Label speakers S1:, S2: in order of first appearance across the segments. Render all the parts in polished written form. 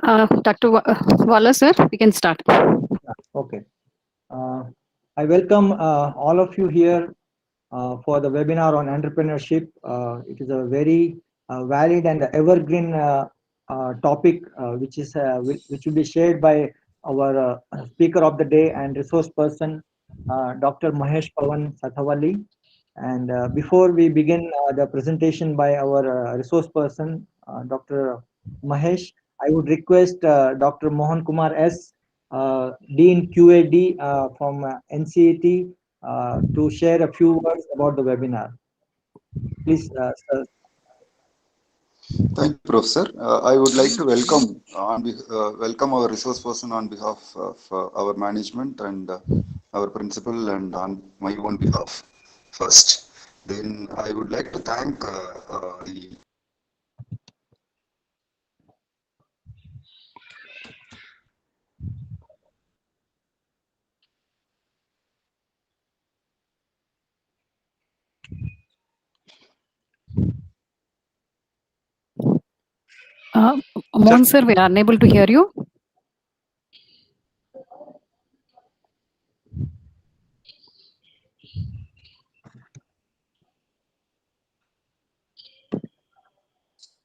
S1: Dr. Wala, sir, we can start.
S2: Okay. Uh, I welcome all of you here for the webinar on entrepreneurship. It is a very valid and evergreen topic, which will be shared by our speaker of the day and resource person, Dr. Mahesh Pavan Sathavalli. And before we begin the presentation by our resource person, Dr. Mahesh, I would request Dr. Mohan Kumar S, Dean QAD from NCET, to share a few words about the webinar. Please, sir.
S3: Thank you, Professor. I would like to welcome our resource person on behalf of our management and our principal and on my own behalf first. Then I would like to thank the
S1: Mohan, sir, we are unable to hear you.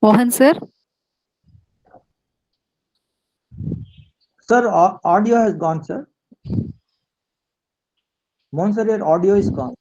S1: Mohan, sir.
S2: Sir, audio has gone, sir. Mohan, sir, your audio is gone.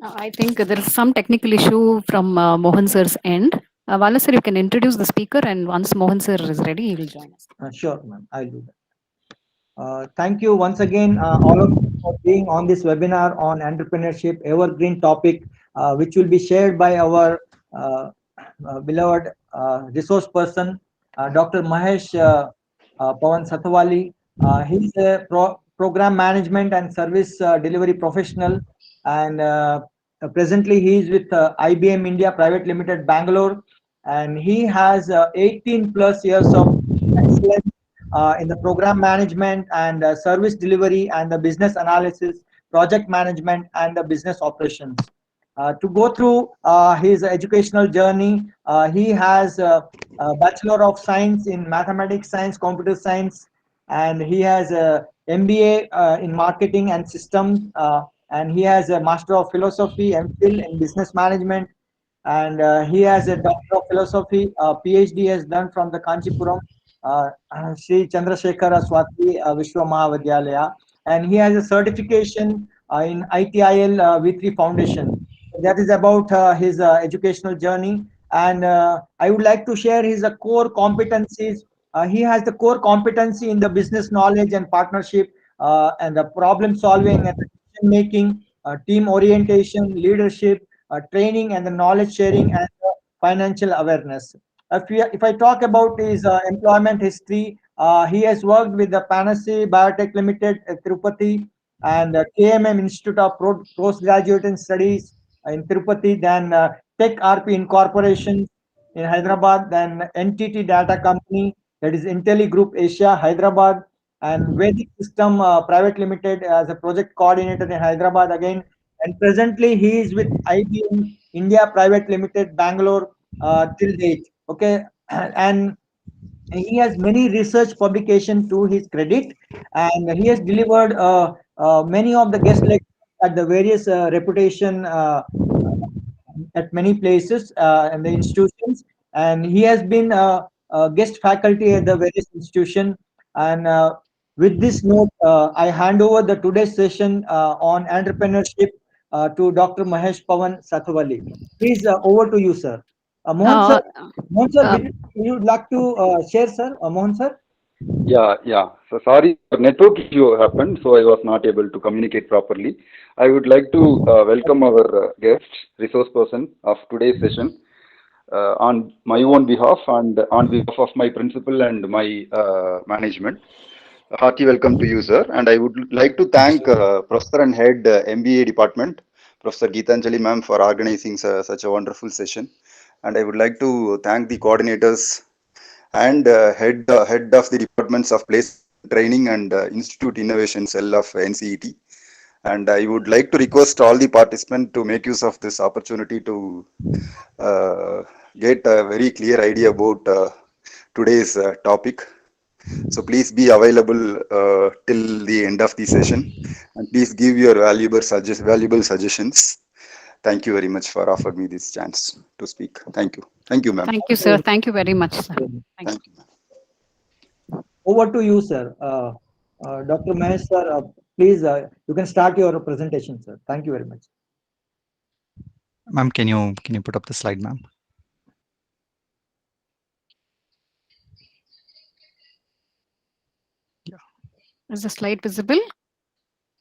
S1: I think there is some technical issue from Mohan sir's end. Wala, sir, you can introduce the speaker, and once Mohan sir is ready, he will join us.
S2: Sure, ma'am. I'll do that. Thank you once again, all of you, for being on this webinar on entrepreneurship, evergreen topic, which will be shared by our beloved resource person, Dr. Mahesh Pavan Sathavalli. He's a program management and service delivery professional, and presently he is with IBM India Private Limited, Bangalore, and he has 18 plus years of excellence in the program management and service delivery and the business analysis, project management, and the business operations. To go through his educational journey, he has a Bachelor of Science in Mathematics Science, Computer Science, and he has a MBA in Marketing and Systems, and he has a Master of Philosophy, MPhil in Business Management, and he has a Doctor of Philosophy, PhD has done from the Kanchipuram Sri Chandrasekhara Swati Vishwa Mahavidyalaya, and he has a certification in ITIL V3 Foundation. That is about his educational journey, and I would like to share his core competencies. He has the core competency in the business knowledge and partnership, and the problem solving and decision making, team orientation, leadership, training, and the knowledge sharing and financial awareness. If I talk about his employment history, he has worked with the Panacea Biotech Limited, Tirupati, and KMM Institute of Postgraduate Studies in Tirupati, then Tech RP Incorporation in Hyderabad, then NTT Data Company, that is Intelli Group Asia, Hyderabad, and Vedic System Private Limited as a project coordinator in Hyderabad again. And presently he is with IBM India Private Limited, Bangalore, till date. Okay, and he has many research publication to his credit, and he has delivered many of the guest lectures at the various reputation at many places and the institutions, and he has been a guest faculty at the various institution. And with this note, I hand over the today's session on entrepreneurship to Dr. Mahesh Pavan Sathavalli. Please, over to you, sir. Mohan sir,
S1: Uh,
S2: Mohan sir,
S1: uh,
S2: will you like to share, sir? Mohan sir?
S4: Yeah. So sorry, network issue happened, so I was not able to communicate properly. I would like to welcome our guest, resource person of today's session, on my own behalf and on behalf of my principal and my management. A hearty welcome to you, sir. And I would like to thank Professor and Head MBA Department
S3: Professor Geetanjali ma'am for organizing such a wonderful session. And I would like to thank the coordinators and head of the departments of placement training and Institute Innovation Cell of NCET. And I would like to request all the participants to make use of this opportunity to uh, get a very clear idea about today's topic. So please be available till the end of the session, and please give your valuable suggestions. Thank you very much for offering me this chance to speak. Thank you. Thank you, ma'am.
S1: Thank you, sir. Thank you very much, sir. Thank you.
S3: Thank you.
S2: Over to you, sir. Dr. Mahesh, sir, please, you can start your presentation, sir. Thank you very much.
S5: Ma'am, can you put up the slide, ma'am? Yeah.
S1: Is the slide visible?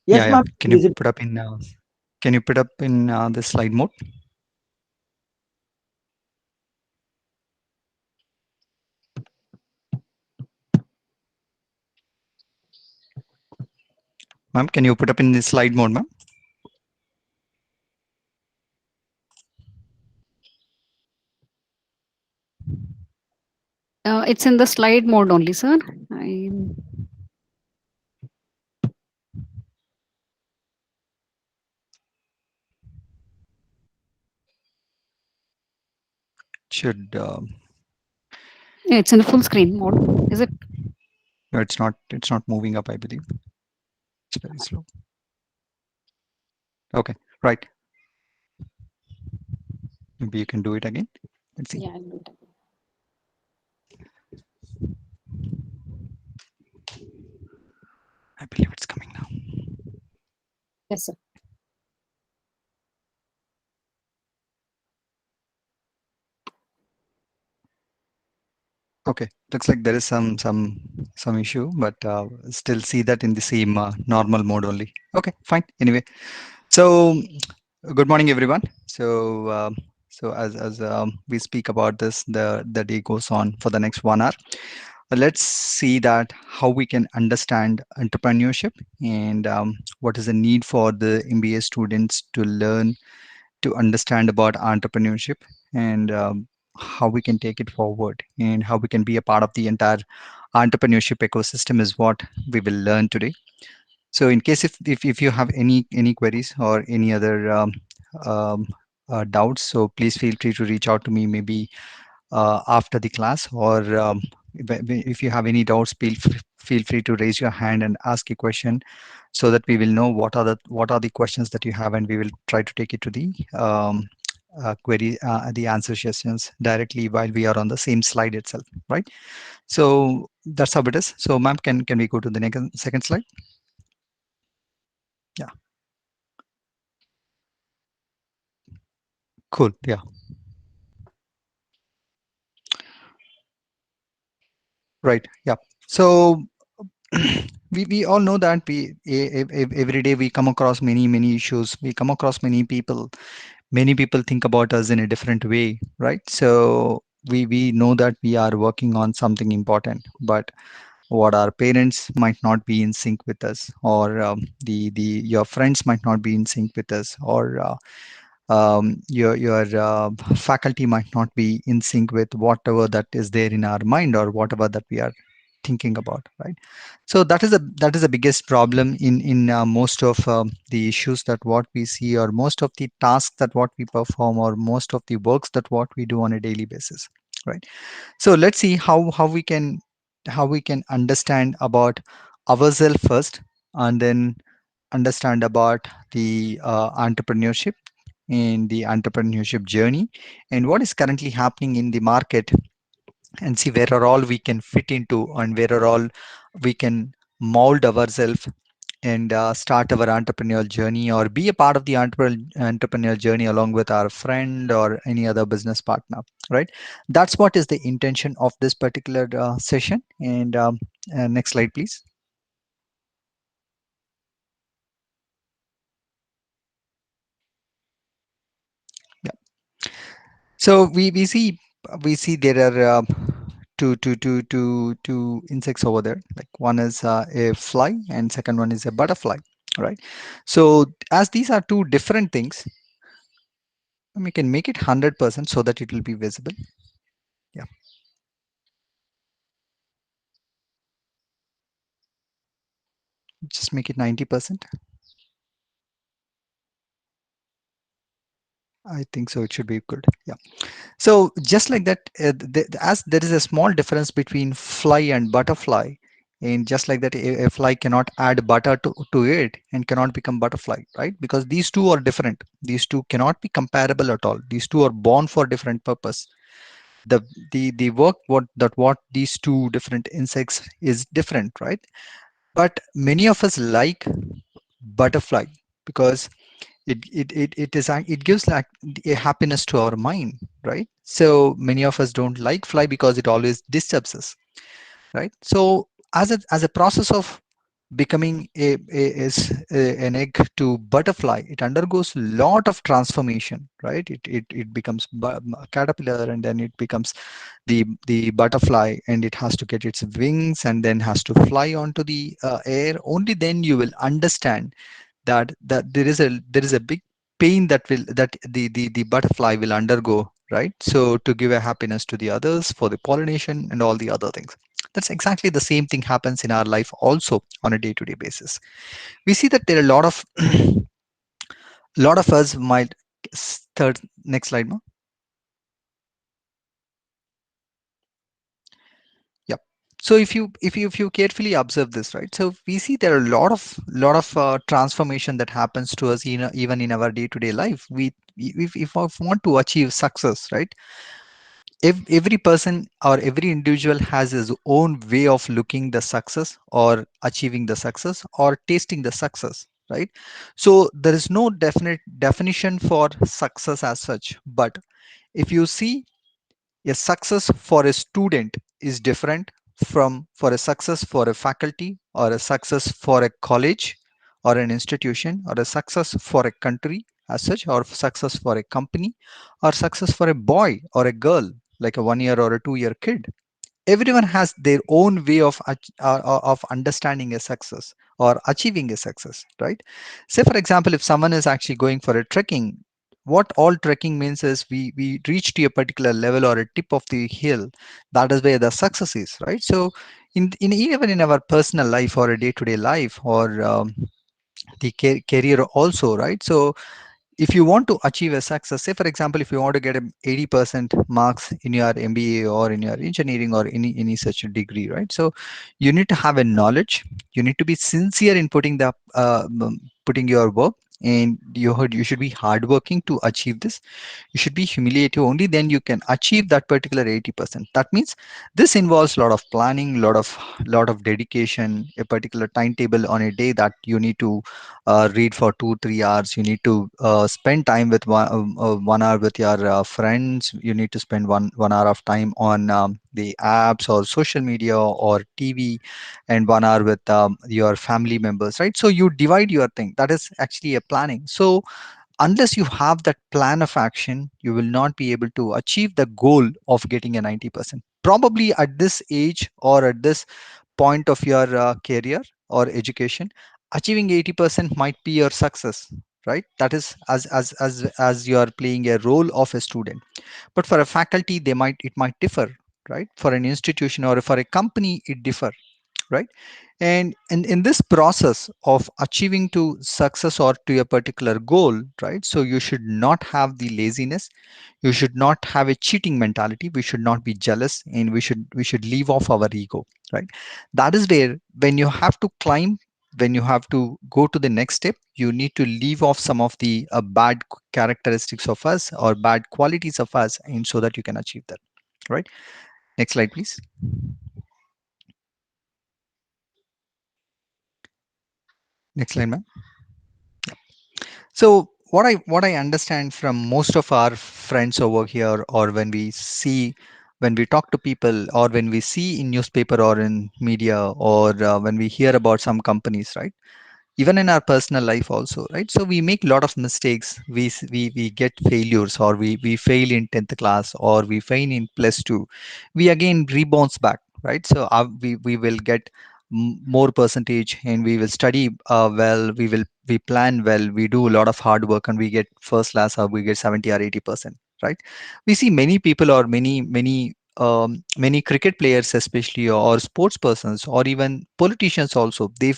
S2: Yes,
S5: Yeah.
S2: ma'am.
S5: Can you put up in the slide mode? Ma'am, can you put up in the slide mode, ma'am?
S1: It's in the slide mode only, sir.
S5: Should
S1: It's in full screen mode. Is it?
S5: no, it's not moving up, I believe. It's very slow. Okay, right. Maybe you can do it again. Let's see.
S1: Yeah, I'll do it.
S5: I believe it's coming now.
S1: Yes, sir.
S5: Okay, looks like there is some issue, but still see that in the same normal mode only. Okay, fine. Anyway, so good morning, everyone. So as we speak about this, the day goes on for the next 1 hour. Let's see that how we can understand entrepreneurship and what is the need for the MBA students to learn to understand about entrepreneurship and how we can take it forward and how we can be a part of the entire entrepreneurship ecosystem is what we will learn today. So in case if you have any queries or any other um, doubts, so please feel free to reach out to me maybe after the class, or if you have any doubts, feel free to raise your hand and ask a question so that we will know what are the questions that you have, and we will try to take it to the the answer sessions directly while we are on the same slide itself, right? So that's how it is. So ma'am, can we go to the next second slide? Yeah, cool. Yeah, right. Yeah. So we all know that every day we come across many issues, we come across many people think about us in a different way, right? So we know that we are working on something important, but what our parents might not be in sync with us, or the your friends might not be in sync with us, or your faculty might not be in sync with whatever that is there in our mind or whatever that we are thinking about, right? So that is the biggest problem in most of the issues that what we see, or most of the tasks that what we perform, or most of the works that what we do on a daily basis, right? So let's see how we can understand about ourselves first, and then understand about the entrepreneurship and the entrepreneurship journey, and what is currently happening in the market, and see where are all we can fit into, and where are all we can mold ourselves and start our entrepreneurial journey, or be a part of the entrepreneurial journey along with our friend or any other business partner, right? That's what is the intention of this particular session. And next slide, please. Yeah. So we see there are two insects over there. Like one is a fly, and second one is a butterfly. right? So as these are two different things, we can make it 100% so that it will be visible. Yeah, just make it 90%. I think so it should be good. Yeah. So just like that, as there is a small difference between fly and butterfly, and just like that, a fly cannot add butter to it and cannot become butterfly, right? Because these two are different. These two cannot be comparable at all. These two are born for different purpose. The the work what these two different insects is different, right? But many of us like butterfly because it gives like a happiness to our mind, right? So many of us don't like fly because it always disturbs us, right? So as a process of becoming an egg to butterfly, it undergoes lot of transformation, right? It becomes a caterpillar, and then it becomes the butterfly, and it has to get its wings and then has to fly onto the air. Only then you will understand that there is a big pain that the butterfly will undergo, right? So to give a happiness to the others for the pollination and all the other things. That's exactly the same thing happens in our life also on a day-to-day basis. We see that there are a lot of lot of us might third next slide, ma. Yep. So if you carefully observe this, right? So we see there are a lot of transformation that happens to us even in our day-to-day life. If I want to achieve success, right? Every person or every individual has his own way of looking the success or achieving the success or tasting the success, right? So there is no definite definition for success as such. But if you see, a success for a student is different from for a success for a faculty, or a success for a college or an institution, or a success for a country as such, or success for a company, or success for a boy or a girl, like a 1 year or a 2 year kid. Everyone has their own way of understanding a success or achieving a success, right? Say for example, if someone is actually going for a trekking, what all trekking means is we reach to a particular level or a tip of the hill. That is where the success is, right? So in even in our personal life or a day-to-day life, or the career also, right? So if you want to achieve a success, say for example, if you want to get a 80% marks in your MBA or in your engineering or any such degree, right? So you need to have a knowledge. You need to be sincere in putting your work, and you should be hardworking to achieve this. You should be humiliative. Only then you can achieve that particular 80%. That means this involves a lot of planning, lot of dedication, a particular timetable on a day that you need to read for 2 3 hours. You need to spend time with 1 hour with your friends. You need to spend one hour of time on the apps or social media or TV, and 1 hour with your family members, right? So you divide your thing. That is actually a planning. So unless you have that plan of action, you will not be able to achieve the goal of getting a 90%. Probably at this age or at this point of your career or education, achieving 80% might be your success, right? That is as you are playing a role of a student. But for a faculty, it might differ, right? For an institution or for a company, it differ, right? And in this process of achieving to success or to a particular goal, right? So you should not have the laziness. You should not have a cheating mentality. We should not be jealous, and we should leave off our ego, right? That is where, when you have to climb, when you have to go to the next step, you need to leave off some of the bad characteristics of us or bad qualities of us, and so that you can achieve that, right? Next slide, please. Next slide, ma'am. So what I understand from most of our friends over here, or when we talk to people, or when we see in newspaper or in media, or when we hear about some companies, right? Even in our personal life also, right? So we make a lot of mistakes. We get failures, or we fail in 10th class, or we fail in plus 2. We again rebounds back, right? So we will get more percentage, and we will study well, we plan well, we do a lot of hard work, and we get first class, or we get 70 or 80%, right? We see many people, or many cricket players especially, or sports persons, or even politicians also, they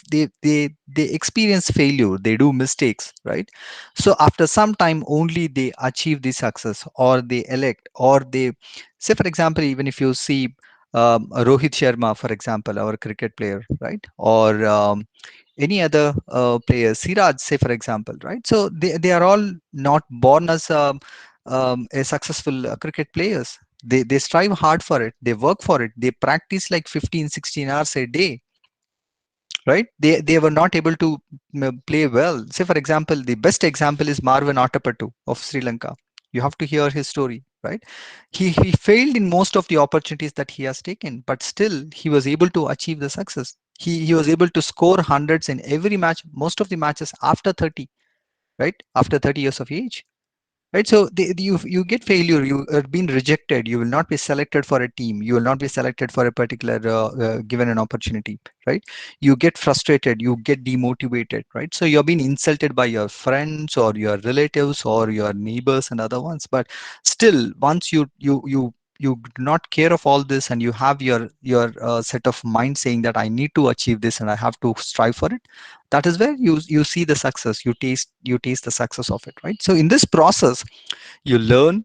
S5: experience failure, they do mistakes, right? So after some time only they achieve the success, or they elect, or they say, for example, even if you see Rohit Sharma, for example, our cricket player, right? Or any other player, Siraj, say, for example, right? So they are all not born as a successful cricket players. They strive hard for it. They work for it. They practice like 15, 16 hours a day, right? They were not able to play well. Say, for example, the best example is Marvin Atapattu of Sri Lanka. You have to hear his story, right? He failed in most of the opportunities that he has taken, but still he was able to achieve the success. He was able to score hundreds in every match, most of the matches after 30, right? After 30 years of age, right? So you get failure, you are being rejected, you will not be selected for a team, you will not be selected for a particular given an opportunity, right? You get frustrated, you get demotivated, right? So you're being insulted by your friends, or your relatives, or your neighbors and other ones. But still, once you do not care of all this, and you have your set of mind saying that I need to achieve this and I have to strive for it, that is where you see the success, you taste the success of it, right? So in this process, you learn,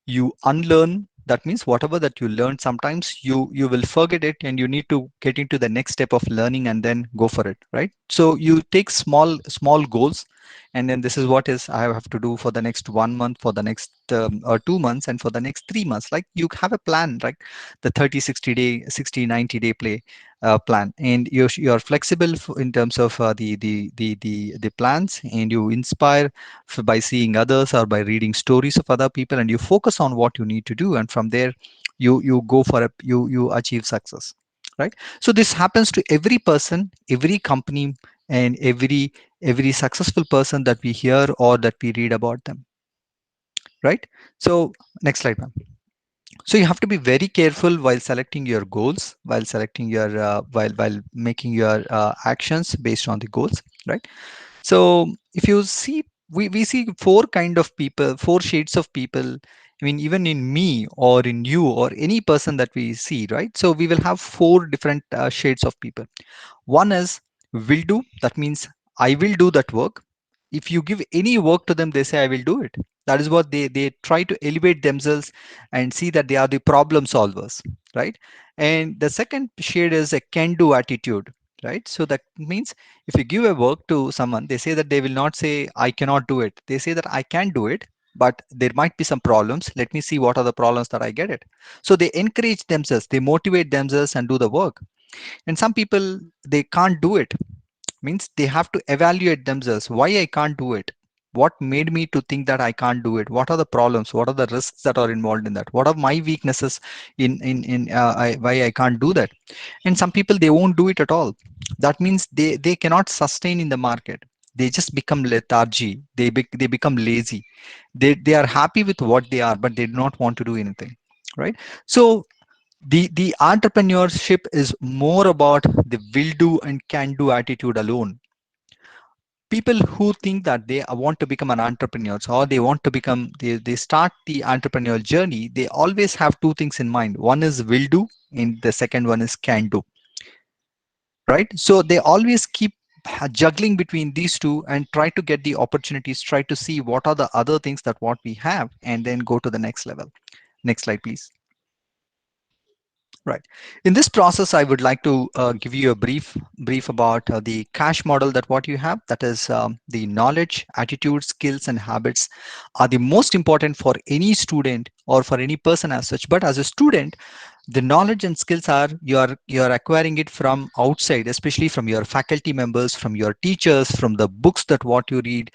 S5: you unlearn. That means whatever that you learned, sometimes you will forget it, and you need to get into the next step of learning and then go for it, right? So you take small goals, and then this is what is I have to do for the next 1 month, for the next or 2 months, and for the next 3 months. Like, you have a plan, right? The 30, 60 day, 60, 90 day play plan, and you're flexible in terms of the plans, and you inspire by seeing others, or by reading stories of other people, and you focus on what you need to do, and from there you go for you achieve success, right? So this happens to every person, every company, and every successful person that we hear or that we read about them, right? So next slide, ma'am. So you have to be very careful while selecting your goals, while selecting your while making your actions based on the goals, right? So if you see, we see four kind of people, four shades of people. I mean, even in me, or in you, or any person that we see, right? So we will have four different shades of people. One is will do. That means I will do that work. If you give any work to them, they say I will do it. That is what they try to elevate themselves and see that they are the problem solvers, right? And the second shade is a can do attitude, right? So that means if you give a work to someone, they say that they will not say I cannot do it. They say that I can do it, but there might be some problems. Let me see what are the problems that I get it. So they encourage themselves, they motivate themselves and do the work. And some people, they can't do it, means they have to evaluate themselves, why I can't do it, what made me to think that I can't do it, what are the problems, what are the risks that are involved in that, what are my weaknesses in why I can't do that. And some people, they won't do it at all. That means they cannot sustain in the market. They just become lethargy, they become lazy. They are happy with what they are, but they do not want to do anything, right? So the entrepreneurship is more about the will do and can do attitude alone. People who think that they want to become an entrepreneur, or they want to become, they start the entrepreneurial journey, they always have two things in mind. One is will do, and the second one is can do, right? So they always keep juggling between these two, and try to get the opportunities, try to see what are the other things that what we have, and then go to the next level. Next slide, please. Right. In this process, I would like to give you a brief about the cash model that what you have. That is the knowledge, attitude, skills, and habits are the most important for any student or for any person as such. But as a student, the knowledge and skills are you're acquiring it from outside, especially from your faculty members, from your teachers, from the books that what you read.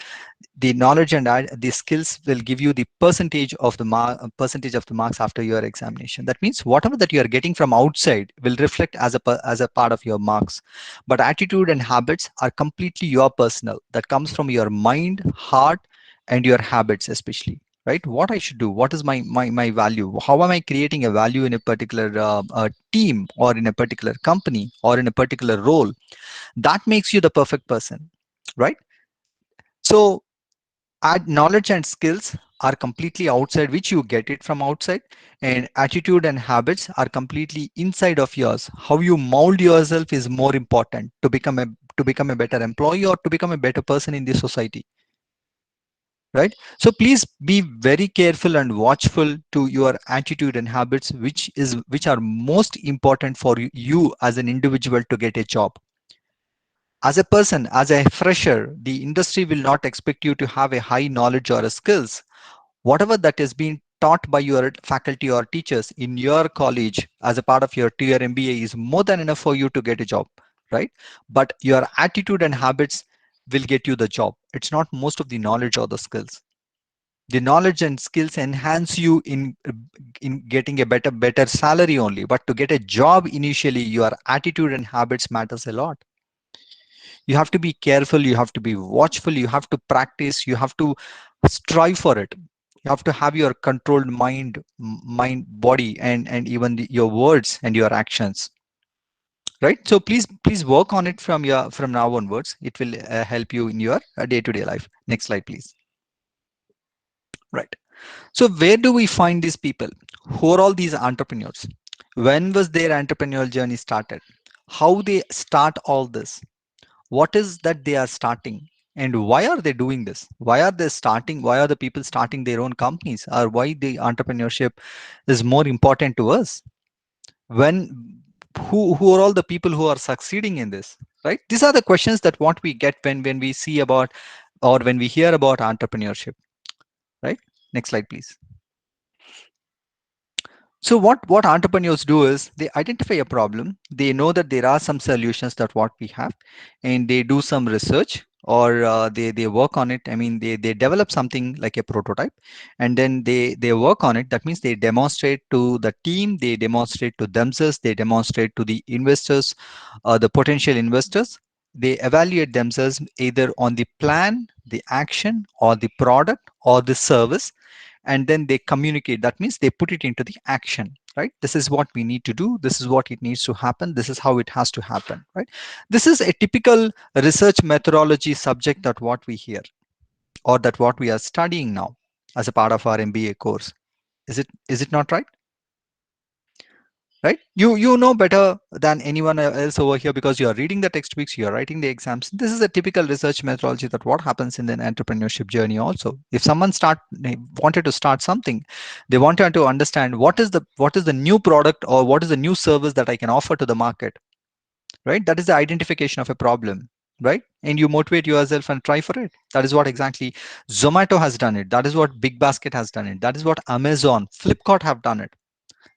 S5: The knowledge and the skills will give you the percentage of the marks after your examination. That means whatever that you are getting from outside will reflect as a part of your marks. But attitude and habits are completely your personal, that comes from your mind, heart, and your habits especially, right? What I should do, what is my value, how am I creating a value in a particular team or in a particular company or in a particular role. That makes you the perfect person, right? So add knowledge and skills are completely outside, which you get it from outside, and attitude and habits are completely inside of yours. How you mold yourself is more important to become a better employee or to become a better person in the society, right? So please be very careful and watchful to your attitude and habits, which are most important for you as an individual to get a job. As a person, as a fresher, the industry will not expect you to have a high knowledge or a skills. Whatever that is being taught by your faculty or teachers in your college as a part of your tier MBA is more than enough for you to get a job, right? But your attitude and habits will get you the job. It's not most of the knowledge or the skills. The knowledge and skills enhance you in getting a better salary only, but to get a job initially your attitude and habits matters a lot. You have to be careful, you have to be watchful, you have to practice, you have to strive for it. You have to have your controlled mind, body, and even your words and your actions, right? So please work on it from now onwards. It will help you in your day-to-day life. Next slide, please. Right. So where do we find these people? Who are all these entrepreneurs? When was their entrepreneurial journey started? How they start all this? What is that they are starting? And why are they doing this? Why are they starting? Why are the people starting their own companies? Or why the entrepreneurship is more important to us? When who are all the people who are succeeding in this? Right? These are the questions that what we get when we see about or when we hear about entrepreneurship. Right? Next slide, please. So what entrepreneurs do is they identify a problem. They know that there are some solutions that what we have, and they do some research or they work on it. I mean, they develop something like a prototype, and then they work on it. That means they demonstrate to the team, they demonstrate to themselves, they demonstrate to the investors, the potential investors. They evaluate themselves either on the plan, the action, or the product or the service, and then they communicate. That means they put it into the action, right? This is what we need to do, this is what it needs to happen, this is how it has to happen, right? This is a typical research methodology subject that what we hear or that what we are studying now as a part of our MBA course. Is it not right? Right? You know better than anyone else over here because you are reading the textbooks, you are writing the exams. This is a typical research methodology that what happens in an entrepreneurship journey also. If someone wanted to start something, they wanted to understand what is the new product or what is the new service that I can offer to the market, right? That is the identification of a problem, right? And you motivate yourself and try for it. That is what exactly Zomato has done it. That is what Big Basket has done it. That is what Amazon, Flipkart have done it.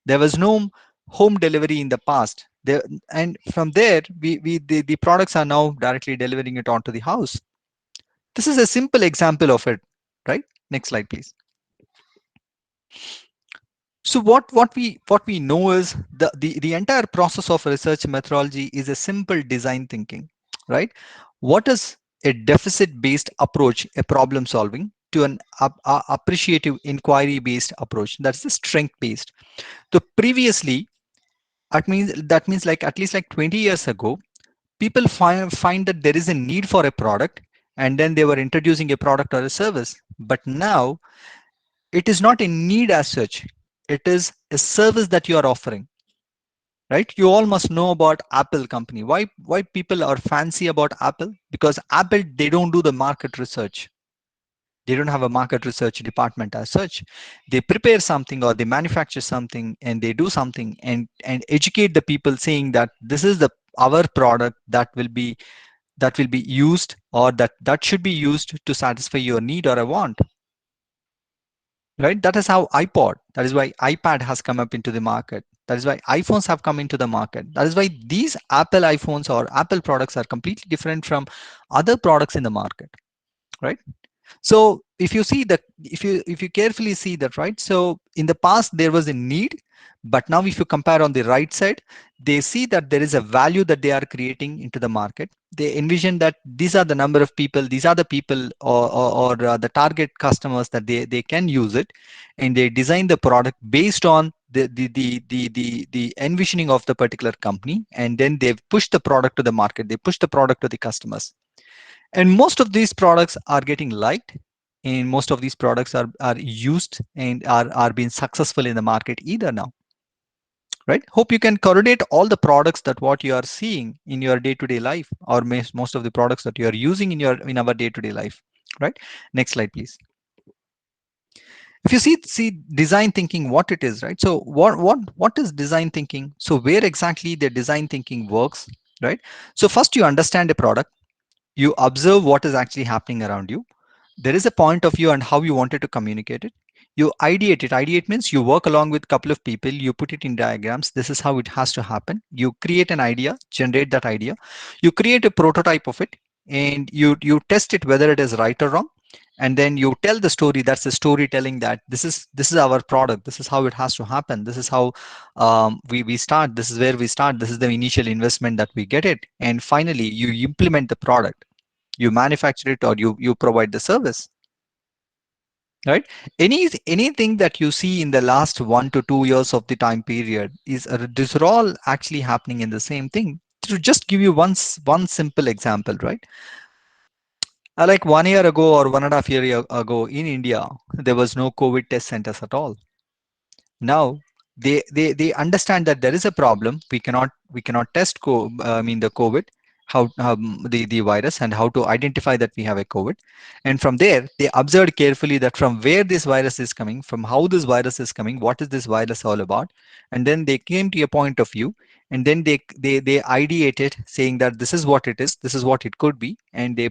S5: There was no home delivery in the past there, and from there the products are now directly delivering it onto the house. This is a simple example of it, right? Next slide, please. So what we know is the entire process of research methodology is a simple design thinking, right? What is a deficit based approach, a problem solving, to an appreciative inquiry based approach? That's the strength based. So previously, that means like at least like 20 years ago, people find that there is a need for a product, and then they were introducing a product or a service. But now it is not a need as such, it is a service that you are offering, right? You all must know about Apple company. Why people are fancy about Apple? Because Apple, they don't do the market research. They don't have a market research department as such. They prepare something or they manufacture something and they do something and educate the people saying that this is the our product that will be used, or that should be used to satisfy your need or a want, right? That is how iPod, that is why iPad has come up into the market. That is why iPhones have come into the market. That is why these Apple iPhones or Apple products are completely different from other products in the market, right? So if you see that, if you carefully see that, right? So in the past there was a need, but now if you compare on the right side, they see that there is a value that they are creating into the market. They envision that these are the number of people, these are the people, or the target customers that they can use it, and they design the product based on the envisioning of the particular company, and then they push the product to the market, they push the product to the customers. And most of these products are getting liked, and most of these products are used and are being successful in the market either now, right? Hope you can correlate all the products that what you are seeing in your day-to-day life, or most of the products that you are using in our day-to-day life, right? Next slide, please. If you see design thinking, what it is, right? So what is design thinking? So where exactly the design thinking works, right? So first you understand a product, you observe what is actually happening around you. There is a point of view and how you wanted to communicate it. You ideate it. Ideate means you work along with a couple of people, you put it in diagrams. This is how it has to happen. You create an idea, generate that idea, you create a prototype of it, and you test it whether it is right or wrong. And then you tell the story. That's the storytelling, that this is our product, this is how it has to happen, this is how we start, this is where we start, this is the initial investment that we get it, and finally you implement the product, you manufacture it, or you provide the service, right? Anything that you see in the last 1 to 2 years of the time period is these are all actually happening in the same thing. To just give you one simple example, right? Like 1 year ago or 1.5 year ago in India, there was no COVID test centers at all. Now they understand that there is a problem. We cannot test the COVID, how the virus, and how to identify that we have a COVID. And from there they observed carefully that from where this virus is coming, from how this virus is coming, what is this virus all about. And then they came to a point of view, and then they ideated, saying that this is what it is, this is what it could be. And they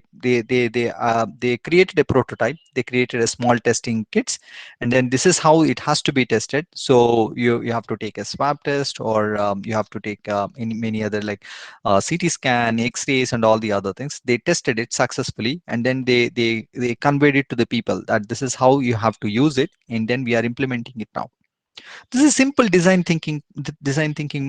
S5: created a prototype, they created a small testing kits, and then this is how it has to be tested. So you have to take a swab test, or you have to take many other, like CT scan, x-rays, and all the other things. They tested it successfully, and then they conveyed it to the people that this is how you have to use it, and then we are implementing it now. This is simple design thinking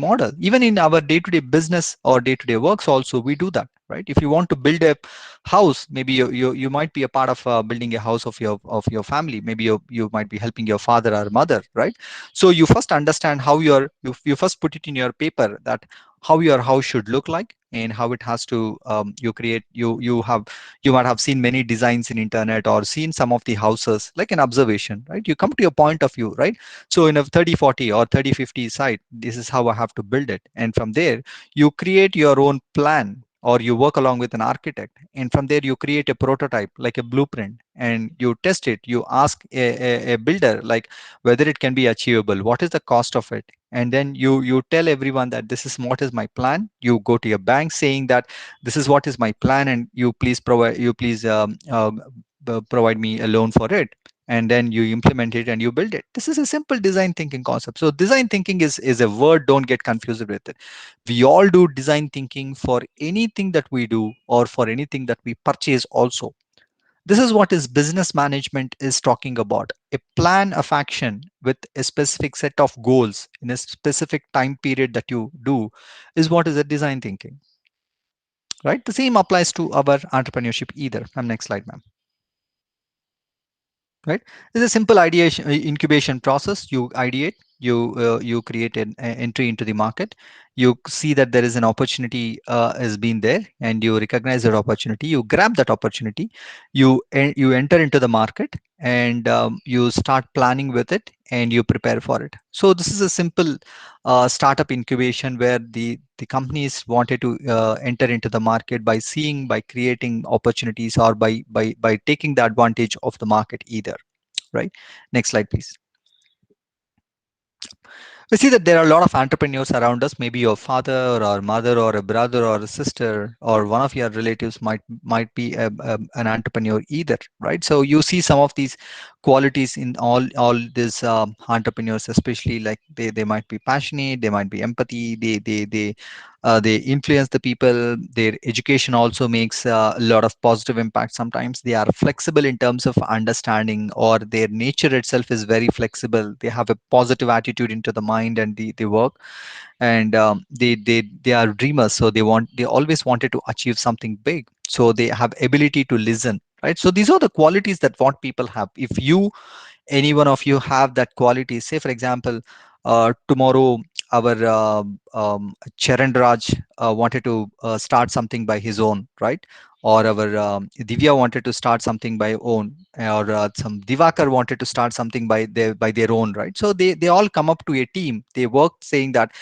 S5: model. Even in our day-to-day business or day-to-day works also, we do that, right? If you want to build a house, maybe you might be a part of building a house of your family. Maybe you might be helping your father or mother, right? So you first understand how you first put it in your paper, that how your house should look like, and how it has to you create you might have seen many designs in internet, or seen some of the houses like an observation, right? You come to your point of view, right? So in a 30-40 or 30-50 site, this is how I have to build it. And from there, you create your own plan, or you work along with an architect. And from there, you create a prototype, like a blueprint, and you test it. You ask a builder, like, whether it can be achievable, what is the cost of it. And then you tell everyone that this is what is my plan. You go to your bank saying that this is what is my plan, and you please provide me a loan for it. And then you implement it and you build it. This is a simple design thinking concept. So design thinking is a word, don't get confused with it. We all do design thinking for anything that we do, or for anything that we purchase also. This is what is business management is talking about. A plan of action with a specific set of goals in a specific time period that you do is what is a design thinking, right? The same applies to our entrepreneurship either. Next slide, ma'am. Right, it's a simple ideation incubation process. You ideate, you create an entry into the market. You see that there is an opportunity has been there, and you recognize that opportunity, you grab that opportunity, you enter into the market, and you start planning with it, and you prepare for it. So this is a simple startup incubation, where the companies wanted to enter into the market by seeing, by creating opportunities, or by taking the advantage of the market either, right? Next slide, please. We see that there are a lot of entrepreneurs around us. Maybe your father or mother or a brother or a sister or one of your relatives might be an entrepreneur either, right? So you see some of these qualities in all these entrepreneurs, especially like they might be passionate, they might be empathy, they influence the people. Their education also makes a lot of positive impact. Sometimes they are flexible in terms of understanding, or their nature itself is very flexible. They have a positive attitude into the mind, and they work, and they are dreamers, so they always wanted to achieve something big, so they have ability to listen, right? So these are the qualities that what people have. If you, any one of you, have that quality, say for example, tomorrow our Charan Raj wanted to start something by his own, right? Or our Divya wanted to start something by own, or some Divakar wanted to start something by their own, right? So they all come up to a team, they work saying that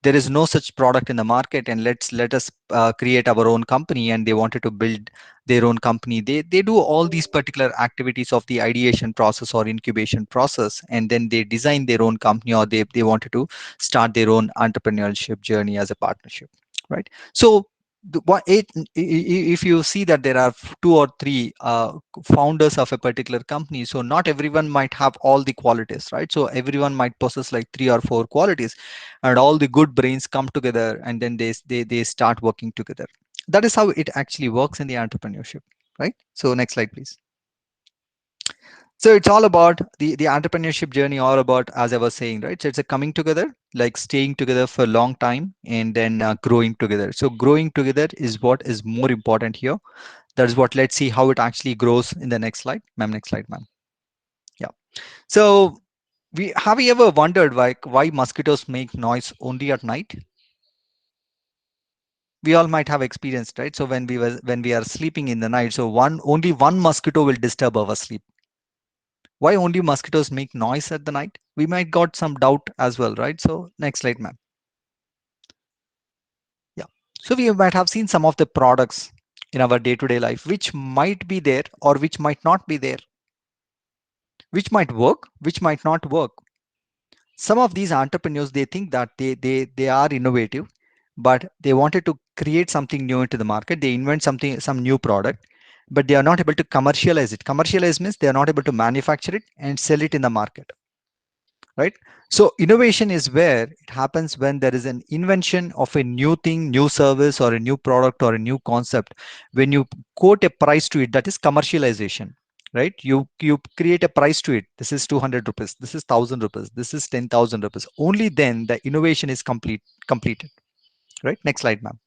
S5: there is no such product in the market, and let us create our own company. And they wanted to build their own company. They do all these particular activities of the ideation process or incubation process, and then they design their own company, or they wanted to start their own entrepreneurship journey as a partnership, right? So if you see that there are two or three founders of a particular company, so not everyone might have all the qualities, right? So everyone might possess like three or four qualities, and all the good brains come together, and then they start working together. That is how it actually works in the entrepreneurship, right? So next slide, please. So it's all about the entrepreneurship journey, all about, as I was saying, right? So it's a coming together, like staying together for a long time, and then growing together. So growing together is what is more important here. That is what, let's see how it actually grows in the next slide, ma'am. Next slide, ma'am. Yeah. So have you ever wondered why mosquitoes make noise only at night? We all might have experienced, right? So when we are sleeping in the night, so only one mosquito will disturb our sleep. Why only mosquitoes make noise at the night? We might got some doubt as well, right? So next slide, ma'am. Yeah. So we might have seen some of the products in our day-to-day life which might be there or which might not be there, which might work, which might not work. Some of these entrepreneurs, they think that they are innovative, but they wanted to create something new into the market. They invent some new product, but they are not able to commercialize it. Commercialize means they are not able to manufacture it and sell it in the market, right? So innovation is where it happens when there is an invention of a new thing, new service, or a new product, or a new concept. When you quote a price to it, that is commercialization, right? You create a price to it. This is 200 rupees, this is 1000 rupees, this is 10,000 rupees. Only then the innovation is completed, right? Next slide, ma'am.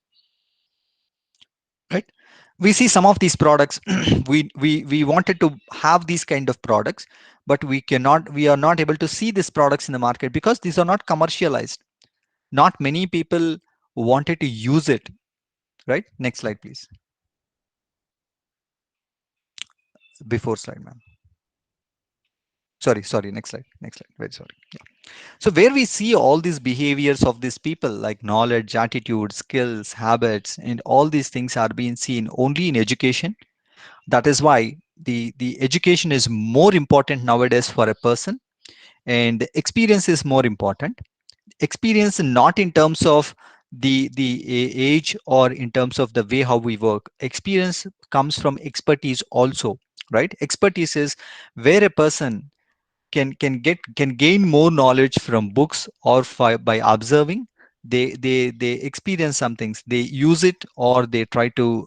S5: Right, we see some of these products. We wanted to have these kind of products, but we are not able to see these products in the market because these are not commercialized. Not many people wanted to use it, right? Next slide, please. Before slide, ma'am. Sorry, next slide, very sorry. Yeah. So where we see all these behaviors of these people, like knowledge, attitude, skills, habits, and all these things are being seen only in education. That is why the education is more important nowadays for a person, and experience is more important. Experience not in terms of the age, or in terms of the way how we work. Experience comes from expertise also, right? Expertise is where a person can gain more knowledge from books, or by observing. They experience some things, they use it, or they try to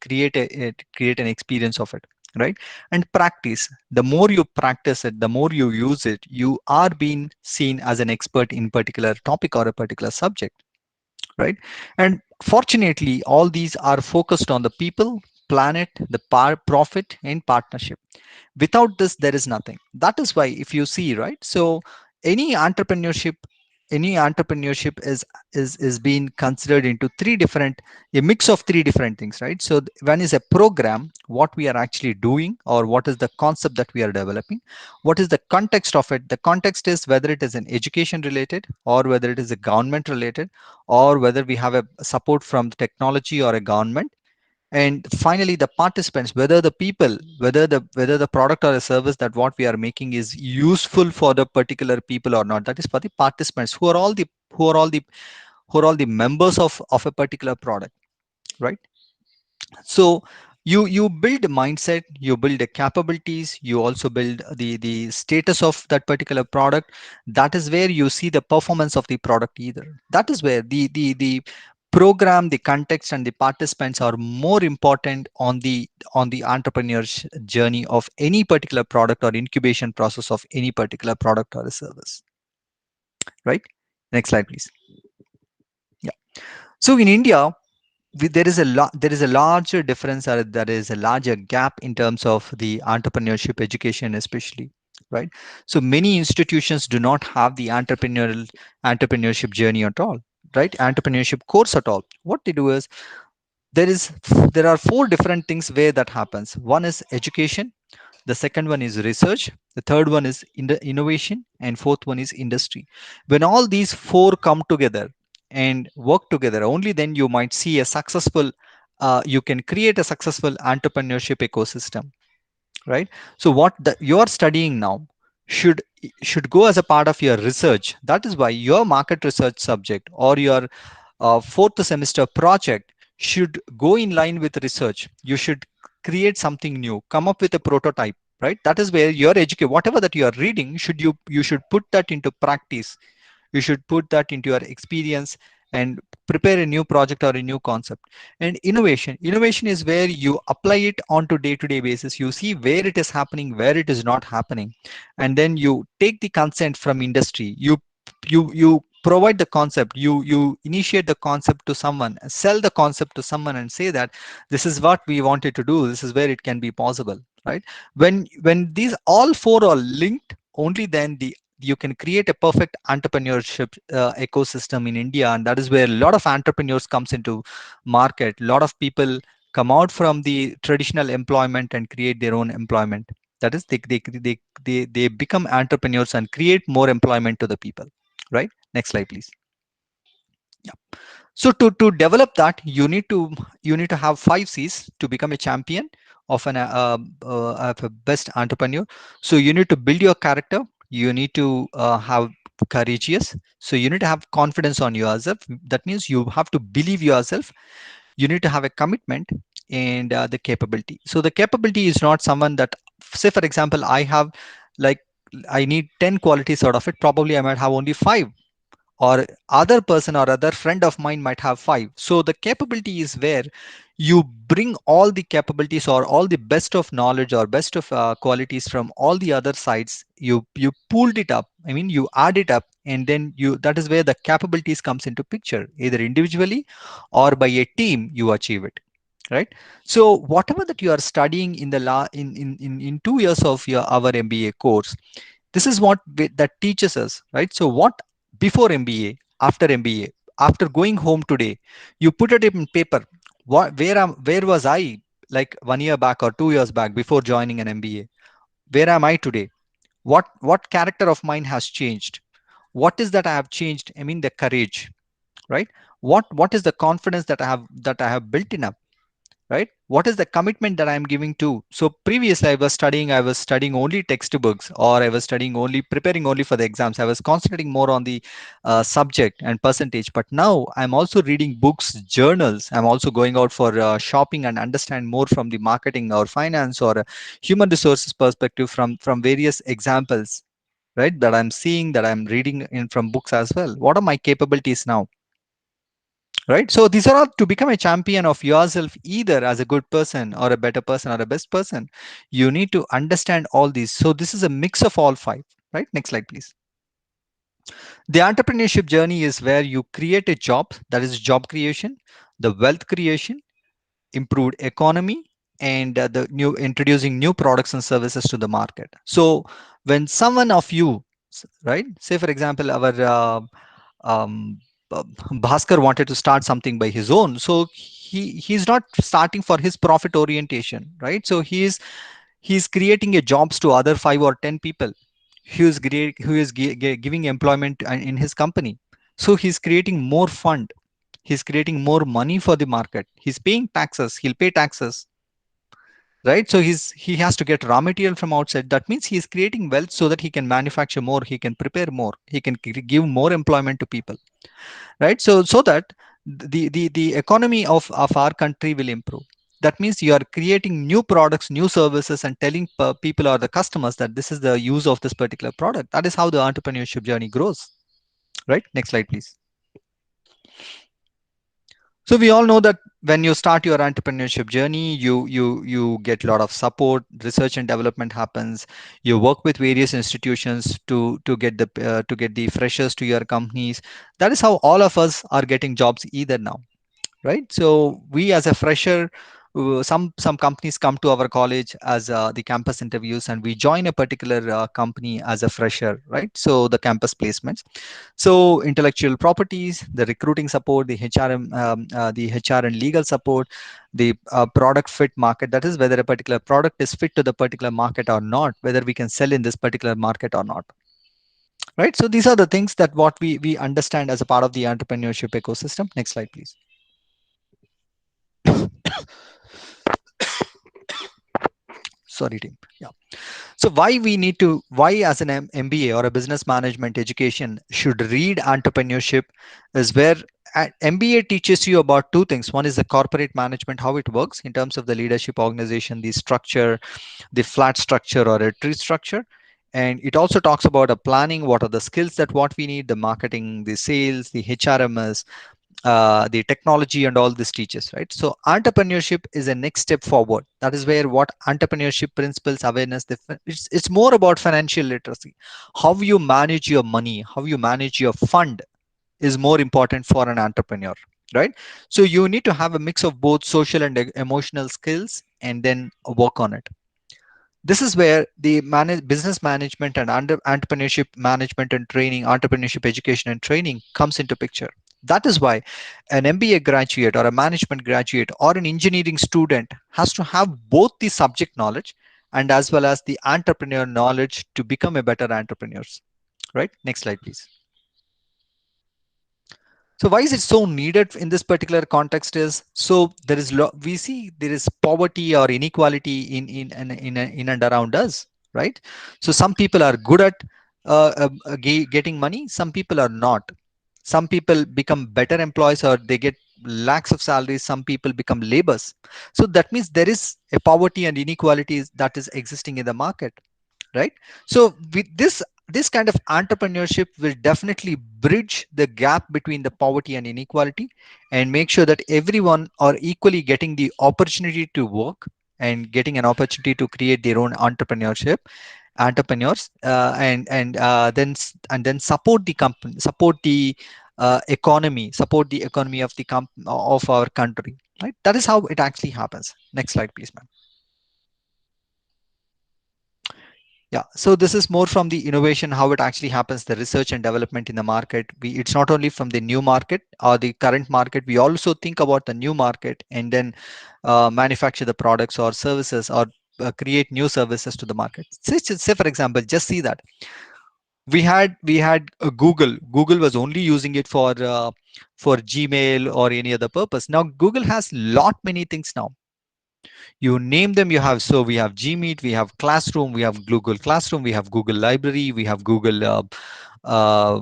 S5: create an experience of it, right? And practice, the more you practice it, the more you use it, you are being seen as an expert in particular topic or a particular subject, right? And fortunately, all these are focused on the people, planet, the profit, and partnership. Without this, there is nothing. That is why, if you see, right? So any entrepreneurship, any entrepreneurship is being considered into a mix of three different things, right? So one is a program, what we are actually doing, or what is the concept that we are developing. What is the context of it? The context is whether it is an education related, or whether it is a government related, or whether we have a support from the technology or a government. And finally, the participants, whether the people, whether the product or a service that what we are making is useful for the particular people or not. That is for the participants, who are all the members of a particular product, right? So you build a mindset, you build the capabilities, you also build the status of that particular product. That is where you see the performance of the product either. That is where the program, the context, and the participants are more important on the entrepreneur's journey of any particular product or incubation process of any particular product or a service. Right? Next slide, please. Yeah. So in India, there is a larger difference, or there is a larger gap in terms of the entrepreneurship education, especially. Right? So many institutions do not have the entrepreneurship journey at all. Right? Entrepreneurship course at all. What they do is, there are four different things where that happens. One is education, the second one is research, the third one is innovation, and fourth one is industry. When all these four come together and work together, only then you might see a successful you can create a successful entrepreneurship ecosystem. Right? So what you are studying now should go as a part of your research. That is why your market research subject or your fourth semester project should go in line with research. You should create something new, come up with a prototype. Right? That is where your education, whatever that you are reading, you should put that into practice. You should put that into your experience and prepare a new project or a new concept. And innovation is where you apply it onto day-to-day basis. You see where it is happening, where it is not happening, and then you take the consent from industry. You provide the concept, you initiate the concept to someone, sell the concept to someone, and say that this is what we wanted to do, this is where it can be possible. Right? When these all four are linked, only then you can create a perfect entrepreneurship ecosystem in India. And that is where a lot of entrepreneurs comes into market. A lot of people come out from the traditional employment and create their own employment. That is, they become entrepreneurs and create more employment to the people. Right? Next slide, please. Yeah. So to develop that, you need to have 5 C's to become a champion of a best entrepreneur. So you need to build your character. You need to have courageous. So you need to have confidence on yourself. That means you have to believe yourself. You need to have a commitment and the capability. So the capability is not someone that, say for example, I have, like, I need 10 qualities out of it. Probably I might have only 5, or other person or other friend of mine might have 5. So the capability is where you bring all the capabilities or all the best of knowledge or best of qualities from all the other sides. You pulled it up, I mean you add it up, and then that is where the capabilities comes into picture, either individually or by a team you achieve it. Right? So whatever that you are studying in the in 2 years of our MBA course, this is what that teaches us. Right? So what, before MBA, after MBA, after going home today, you put it in paper. Where was I, like 1 year back or 2 years back, before joining an MBA? Where am I today? What character of mine has changed? What is that I have changed? I mean the courage. Right? What is the confidence that I have built in up? Right? What is the commitment that I'm giving to? So previously I was studying only textbooks, or I was studying only, preparing only for the exams. I was concentrating more on the subject and percentage. But now I'm also reading books, journals. I'm also going out for shopping and understand more from the marketing or finance or human resources perspective, from various examples. Right? That I'm seeing, that I'm reading in from books as well. What are my capabilities now? Right? So these are all to become a champion of yourself, either as a good person or a better person or a best person. You need to understand all these. So this is a mix of all 5. Right? Next slide, please. The entrepreneurship journey is where you create a job, that is job creation, the wealth creation, improved economy, and the new introducing new products and services to the market. So when someone of you, right, say for example, our um, uh, Bhaskar wanted to start something by his own. So he's not starting for his profit orientation, right? So he's creating a jobs to other 5 or 10 people who is giving employment in his company. So he's creating more fund. He's creating more money for the market. He's paying taxes. He'll pay taxes, right? So he has to get raw material from outside. That means he's creating wealth so that he can manufacture more. He can prepare more. He can give more employment to people, right? So that the economy of our country will improve. That means you are creating new products, new services, and telling people or the customers that this is the use of this particular product. That is how the entrepreneurship journey grows. Right? Next slide, please. So we all know that when you start your entrepreneurship journey, you get a lot of support. Research and development happens. You work with various institutions to get the freshers to your companies. That is how all of us are getting jobs either now, right? So we as a fresher, some companies come to our college as the campus interviews, and we join a particular company as a fresher, right? So the campus placements. So intellectual properties, the recruiting support, the HR and legal support, the product fit market, that is whether a particular product is fit to the particular market or not, whether we can sell in this particular market or not, right? So these are the things that what we understand as a part of the entrepreneurship ecosystem. Next slide, please. Sorry, team. Yeah. So why as an MBA or a business management education should read entrepreneurship is where MBA teaches you about two things. One is the corporate management, how it works in terms of the leadership organization, the structure, the flat structure or a tree structure. And it also talks about a planning, what are the skills that what we need, the marketing, the sales, the HRMS, the technology and all this teaches, right? So entrepreneurship is a next step forward. That is where what entrepreneurship principles, awareness, it's more about financial literacy. How you manage your money, how you manage your fund is more important for an entrepreneur, right? So you need to have a mix of both social and emotional skills and then work on it. This is where the business management and entrepreneurship management and training, entrepreneurship education and training comes into picture. That is why an MBA graduate or a management graduate or an engineering student has to have both the subject knowledge and as well as the entrepreneur knowledge to become a better entrepreneurs, right? Next slide, please. So why is it so needed in this particular context is, so there is we see there is poverty or inequality in and around us, right? So some people are good at getting money, some people are not. Some people become better employees or they get lakhs of salaries, some people become laborers. So that means there is a poverty and inequality that is existing in the market, right? So with this kind of entrepreneurship will definitely bridge the gap between the poverty and inequality and make sure that everyone are equally getting the opportunity to work and getting an opportunity to create their own entrepreneurs, and then support the company, support the economy, support the economy of the of our country, right? That is how it actually happens. Next slide, please, ma'am. Yeah, so this is more from the innovation, how it actually happens, the research and development in the market. It's not only from the new market or the current market, we also think about the new market and then manufacture the products or services or create new services to the market. Say for example, just see that we had Google. Google was only using it for Gmail or any other purpose. Now Google has lot many things now. You name them, you have. So we have Gmeet, we have Classroom, we have Google Classroom, we have Google Library, we have uh,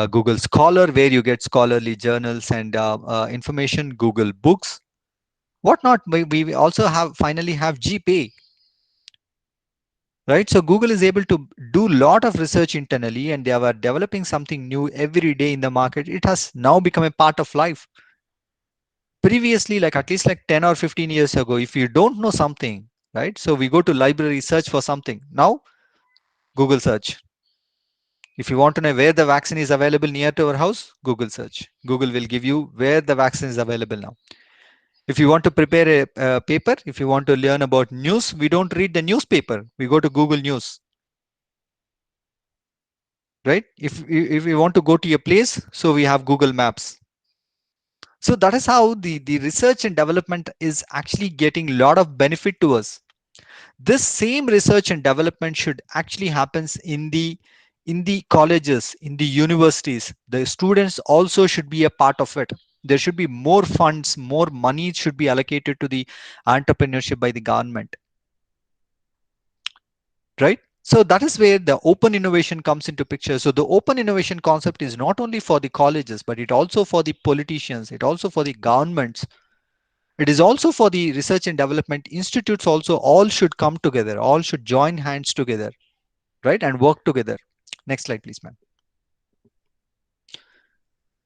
S5: Google Scholar, where you get scholarly journals and information, Google Books, whatnot. We also have finally have GPay, right? So Google is able to do a lot of research internally and they are developing something new every day in the market. It has now become a part of life. Previously, like at least like 10 or 15 years ago, if you don't know something, right? So we go to library, search for something. Now Google search. If you want to know where the vaccine is available near to our house, Google search. Google will give you where the vaccine is available now. If you want to prepare a paper, if you want to learn about news, we don't read the newspaper. We go to Google News, right? If we want to go to a place, so we have Google Maps. So that is how the research and development is actually getting a lot of benefit to us. This same research and development should actually happens in the colleges, in the universities. The students also should be a part of it. There should be more funds, more money should be allocated to the entrepreneurship by the government, right? So that is where the open innovation comes into picture. So the open innovation concept is not only for the colleges, but it also for the politicians, it also for the governments. It is also for the research and development institutes also. All should come together, all should join hands together, right? And work together. Next slide, please, ma'am.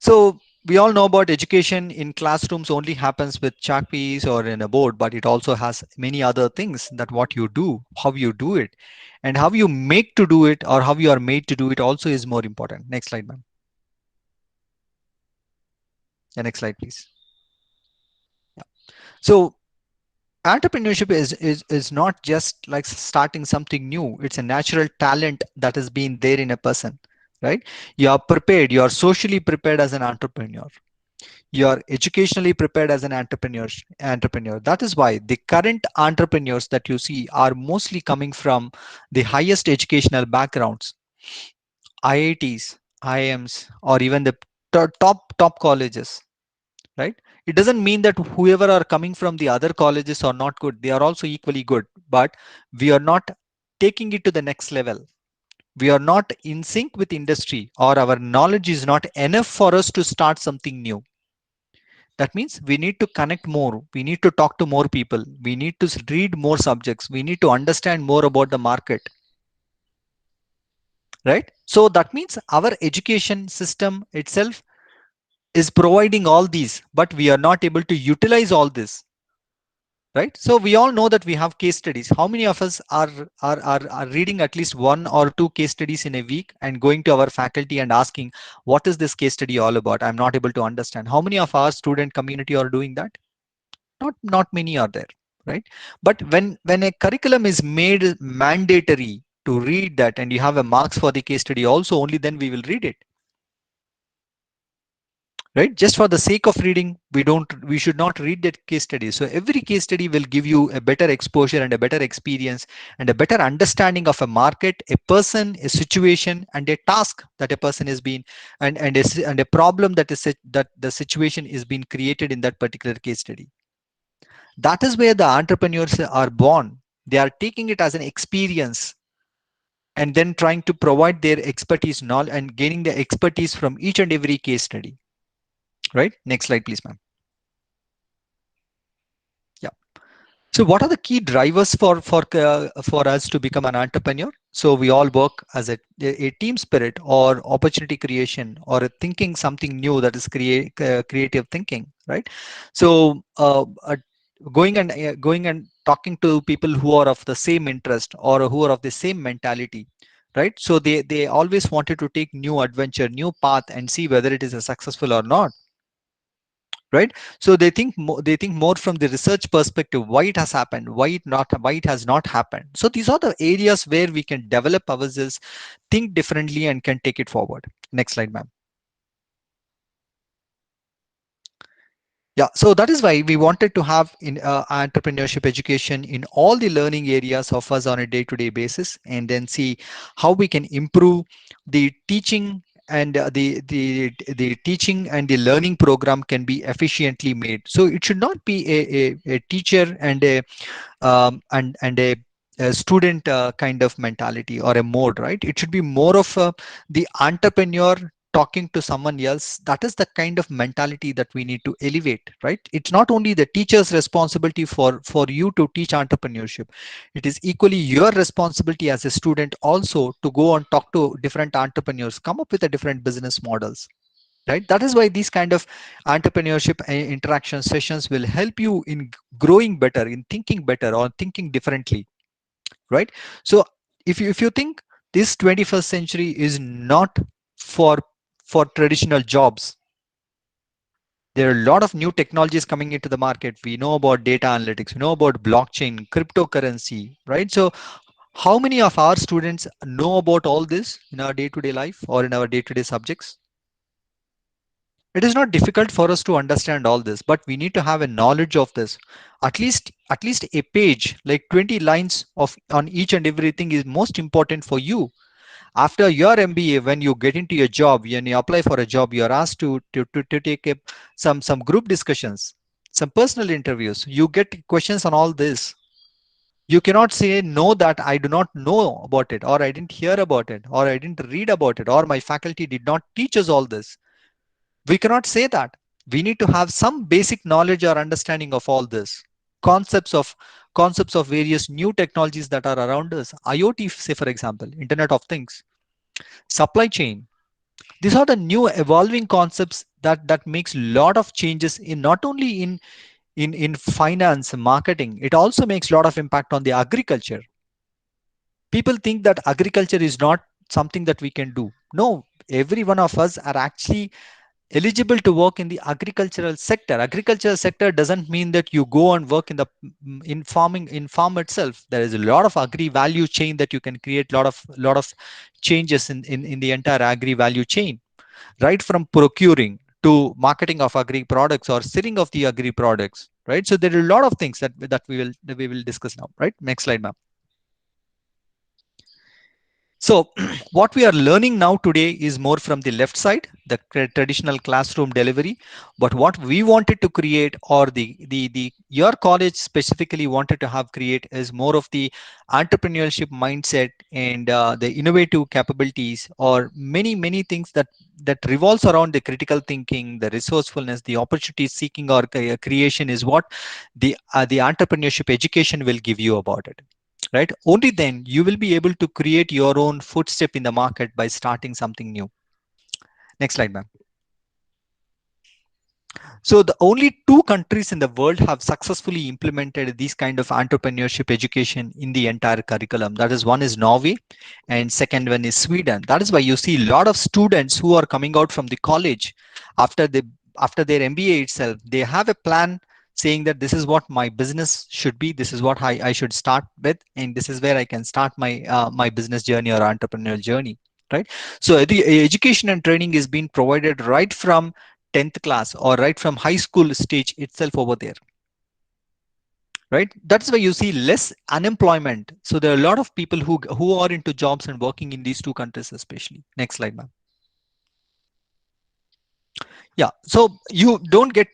S5: So we all know about education in classrooms only happens with chalk piece or in a board, but it also has many other things, that what you do, how you do it, and how you make to do it, or how you are made to do it also is more important. Next slide, ma'am. The next slide, please. Yeah. So entrepreneurship is not just like starting something new. It's a natural talent that has been there in a person, right? You are prepared, you are socially prepared as an entrepreneur, you are educationally prepared as an entrepreneur. That is why the current entrepreneurs that you see are mostly coming from the highest educational backgrounds, IITs, IIMs, or even the top colleges, right? It doesn't mean that whoever are coming from the other colleges are not good. They are also equally good, but we are not taking it to the next level. We are not in sync with industry, or our knowledge is not enough for us to start something new. That means we need to connect more. We need to talk to more people. We need to read more subjects. We need to understand more about the market, right? So that means our education system itself is providing all these, but we are not able to utilize all this, right? So we all know that we have case studies. How many of us are reading at least one or two case studies in a week and going to our faculty and asking, what is this case study all about? I'm not able to understand. How many of our student community are doing that? Not many are there, right? But when a curriculum is made mandatory to read that, and you have a marks for the case study also, only then we will read it, right? Just for the sake of reading, we should not read that case study. So every case study will give you a better exposure and a better experience and a better understanding of a market, a person, a situation, and a task that a person has been, and a problem that the situation is being created in that particular case study. That is where the entrepreneurs are born. They are taking it as an experience and then trying to provide their expertise knowledge and gaining the expertise from each and every case study, right? Next slide, please, ma'am. Yeah. So what are the key drivers for us to become an entrepreneur? So we all work as a team spirit, or opportunity creation, or a thinking something new, that is creative thinking, right? So going and talking to people who are of the same interest, or who are of the same mentality, right? So they always wanted to take new adventure, new path, and see whether it is a successful or not, right? So they think more from the research perspective, why it has happened, why it has not happened. So these are the areas where we can develop ourselves, think differently, and can take it forward. Next slide, ma'am. Yeah, so that is why we wanted to have in entrepreneurship education in all the learning areas of us on a day-to-day basis, and then see how we can improve the teaching, and the teaching and the learning program can be efficiently made. So it should not be a teacher and a student kind of mentality or a mode, right? It should be more of the entrepreneur talking to someone else. That is the kind of mentality that we need to elevate, right? It's not only the teacher's responsibility for you to teach entrepreneurship. It is equally your responsibility as a student also to go and talk to different entrepreneurs, come up with a different business models, right? That is why these kind of entrepreneurship interaction sessions will help you in growing better, in thinking better, or thinking differently, right? So if you think this 21st century is not for traditional jobs, there are a lot of new technologies coming into the market. We know about data analytics, we know about blockchain, cryptocurrency, right? So how many of our students know about all this in our day-to-day life or in our day-to-day subjects? It is not difficult for us to understand all this, but we need to have a knowledge of this. At least a page, like 20 lines of on each and everything, is most important for you. After your MBA, when you get into your job, when you apply for a job, you are asked to take some group discussions, some personal interviews. You get questions on all this. You cannot say no, that I do not know about it, or I didn't hear about it, or I didn't read about it, or my faculty did not teach us all this. We cannot say that. We need to have some basic knowledge or understanding of all this. Concepts of various new technologies that are around us. IoT, say for example, Internet of Things, supply chain. These are the new evolving concepts that makes a lot of changes in not only in finance, marketing. It also makes a lot of impact on the agriculture. People think that agriculture is not something that we can do. No, every one of us are actually eligible to work in the agricultural sector. Agricultural sector doesn't mean that you go and work in the in farm itself. There is a lot of agri value chain that you can create, lot of changes in the entire agri value chain, right from procuring to marketing of agri products or selling of the agri products, right? So there are a lot of things that we will discuss now, right? Next slide, ma'am. So what we are learning now today is more from the left side, the traditional classroom delivery. But what we wanted to create, or the your college specifically wanted to have create, is more of the entrepreneurship mindset and the innovative capabilities, or many things that revolves around the critical thinking, the resourcefulness, the opportunity seeking or creation is what the entrepreneurship education will give you about it, right? Only then you will be able to create your own footstep in the market by starting something new. Next slide, ma'am. So the only two countries in the world have successfully implemented these kind of entrepreneurship education in the entire curriculum. That is, one is Norway and second one is Sweden. That is why you see a lot of students who are coming out from the college after after their MBA itself, they have a plan saying that this is what my business should be, this is what I should start with, and this is where I can start my business journey or entrepreneurial journey, right? So the education and training is being provided right from 10th class or right from high school stage itself over there, right? That's why you see less unemployment. So there are a lot of people who are into jobs and working in these two countries especially. Next slide, ma'am. Yeah, so you don't get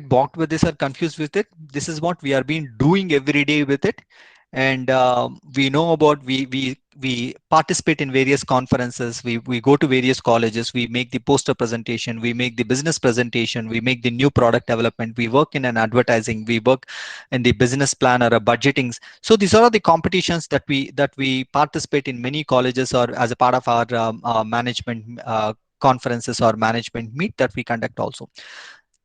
S5: balked with this or confused with it. This is what we are being doing every day with it. And we know about, we participate in various conferences, we go to various colleges, we make the poster presentation, we make the business presentation, we make the new product development, we work in an advertising, we work in the business plan or a budgetings. So these are the competitions that we participate in many colleges, or as a part of our management conferences or management meet that we conduct also.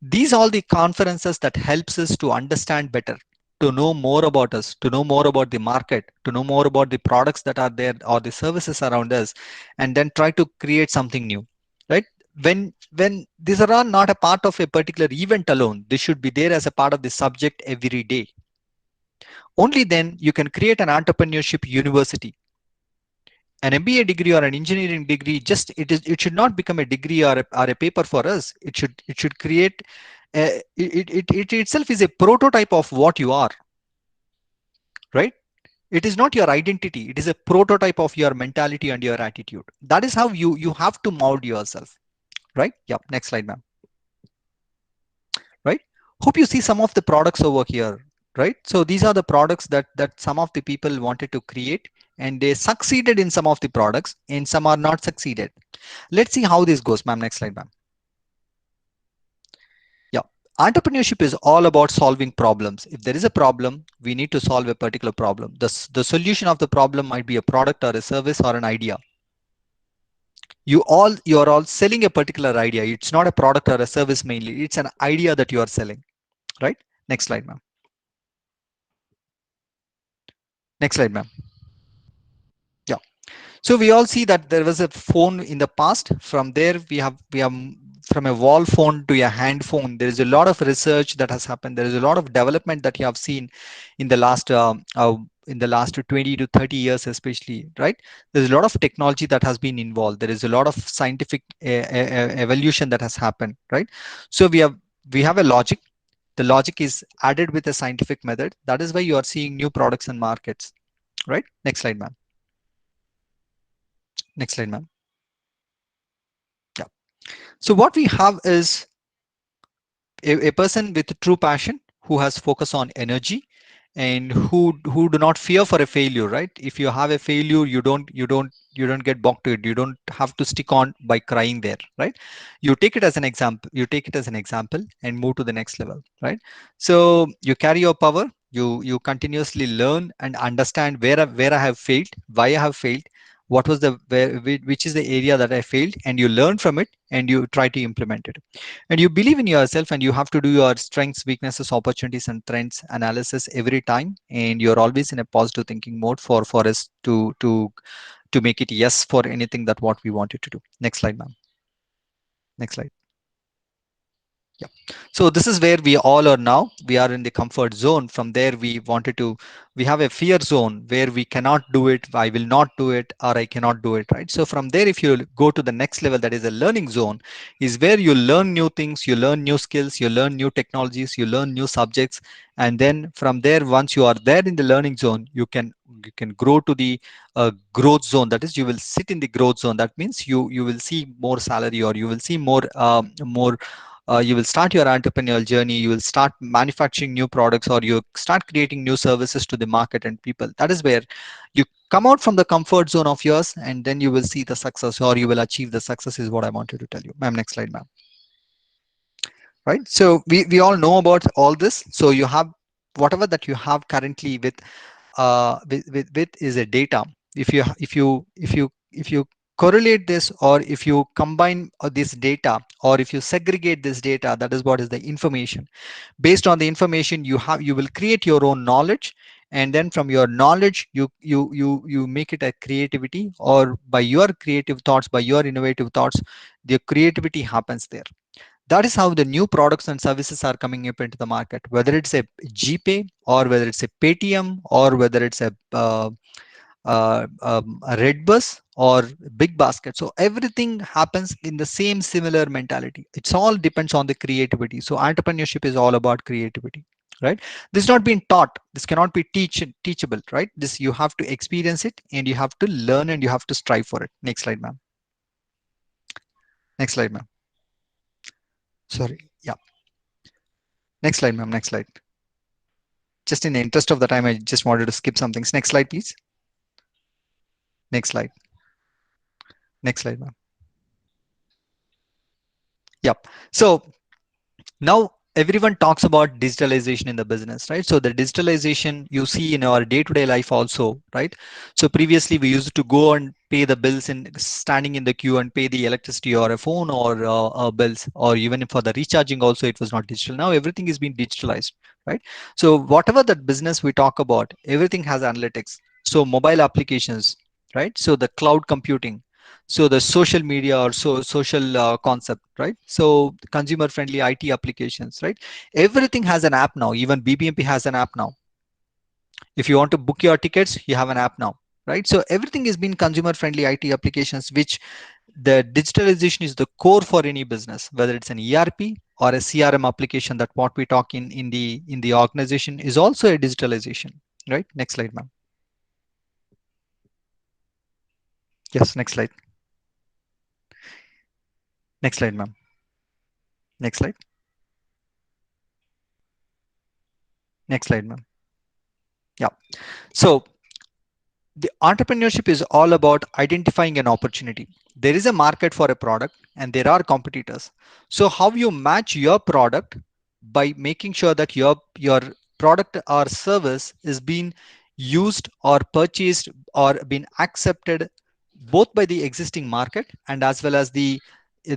S5: These are the conferences that helps us to understand better, to know more about us, to know more about the market, to know more about the products that are there or the services around us, and then try to create something new, right? When these are all not a part of a particular event alone, they should be there as a part of the subject every day. Only then you can create an entrepreneurship university. An MBA degree or an engineering degree, just it should not become a degree or a paper for us. It should create it itself is a prototype of what you are, right? It is not your identity, it is a prototype of your mentality and your attitude. That is how you have to mold yourself, right? Yeah, next slide, ma'am. Right, hope you see some of the products over here, right? So these are the products that some of the people wanted to create, and they succeeded in some of the products and some are not succeeded. Let's see how this goes, ma'am. Next slide, ma'am. Yeah, entrepreneurship is all about solving problems. If there is a problem, we need to solve a particular problem. The solution of the problem might be a product or a service or an idea. You're all selling a particular idea. It's not a product or a service mainly, it's an idea that you are selling, right? Next slide, ma'am. Next slide, ma'am. Yeah. So we all see that there was a phone in the past. From there, we have from a wall phone to a hand phone. There is a lot of research that has happened. There is a lot of development that you have seen in the last 20 to 30 years, especially, right? There's a lot of technology that has been involved. There is a lot of scientific evolution that has happened, right? So we have a logic. The logic is added with a scientific method. That is why you are seeing new products and markets, right? Next slide, ma'am. Next slide, ma'am. Yeah. So what we have is a person with true passion, who has focus on energy, and who do not fear for a failure, right? If you have a failure, you don't get bogged to it. You don't have to stick on by crying there, right? You take it as an example. You take it as an example and move to the next level, right? So you carry your power. You continuously learn and understand where I have failed, why I have failed, what was the which is the area that I failed, and you learn from it and you try to implement it. And you believe in yourself, and you have to do your strengths, weaknesses, opportunities, and trends analysis every time, and you're always in a positive thinking mode for us to make it yes for anything that what we wanted to do. Next slide, ma'am. Next slide. Yeah. So this is where we all are now. We are in the comfort zone. From there, we have a fear zone where we cannot do it. I will not do it, or I cannot do it, right? So from there, if you go to the next level, that is a learning zone, is where you learn new things, you learn new skills, you learn new technologies, you learn new subjects. And then from there, once you are there in the learning zone, you can grow to the growth zone. That is, you will sit in the growth zone. That means you will see more salary, or you will see more you will start your entrepreneurial journey, you will start manufacturing new products, or you start creating new services to the market and people. That is where you come out from the comfort zone of yours, and then you will see the success, or you will achieve the success, is what I wanted to tell you. Ma'am, next slide, ma'am. Right, so we all know about all this. So you have whatever that you have currently with is a data. If you correlate this, or if you combine this data, or if you segregate this data, that is what is the information. Based on the information you have, you will create your own knowledge, and then from your knowledge you make it a creativity, or by your creative thoughts, by your innovative thoughts, the creativity happens there. That is how the new products and services are coming up into the market, whether it's a GPay, or whether it's a Paytm, or whether it's a red bus or big basket. So everything happens in the same similar mentality. It's all depends on the creativity. So entrepreneurship is all about creativity, right? This is not being taught, this cannot be teachable, right? This, you have to experience it, and you have to learn, and you have to strive for it. Next slide, ma'am. Next slide, ma'am. Sorry, yeah. Next slide, ma'am. Next slide. Just in the interest of the time, I just wanted to skip some things. Next slide, please. Next slide. Next slide, ma'am. Yep. So now everyone talks about digitalization in the business, right? So the digitalization you see in our day-to-day life also, right? So previously we used to go and pay the bills and standing in the queue and pay the electricity or a phone, or bills, or even for the recharging also, it was not digital. Now everything is being digitalized, right? So whatever that business we talk about, everything has analytics. So mobile applications, right? So the cloud computing, so the social media, or social concept, right? So consumer friendly IT applications, right? Everything has an app now. Even BBMP has an app now. If you want to book your tickets, you have an app now, right? So everything is been consumer friendly IT applications, which the digitalization is the core for any business, whether it's an ERP or a CRM application. That what we talk in the organization is also a digitalization, right? Next slide, ma'am. Yes, next slide. Next slide, ma'am. Next slide. Next slide, ma'am. Yeah. So the entrepreneurship is all about identifying an opportunity. There is a market for a product, and there are competitors. So how you match your product by making sure that your product or service is being used or purchased or been accepted both by the existing market, and as well as the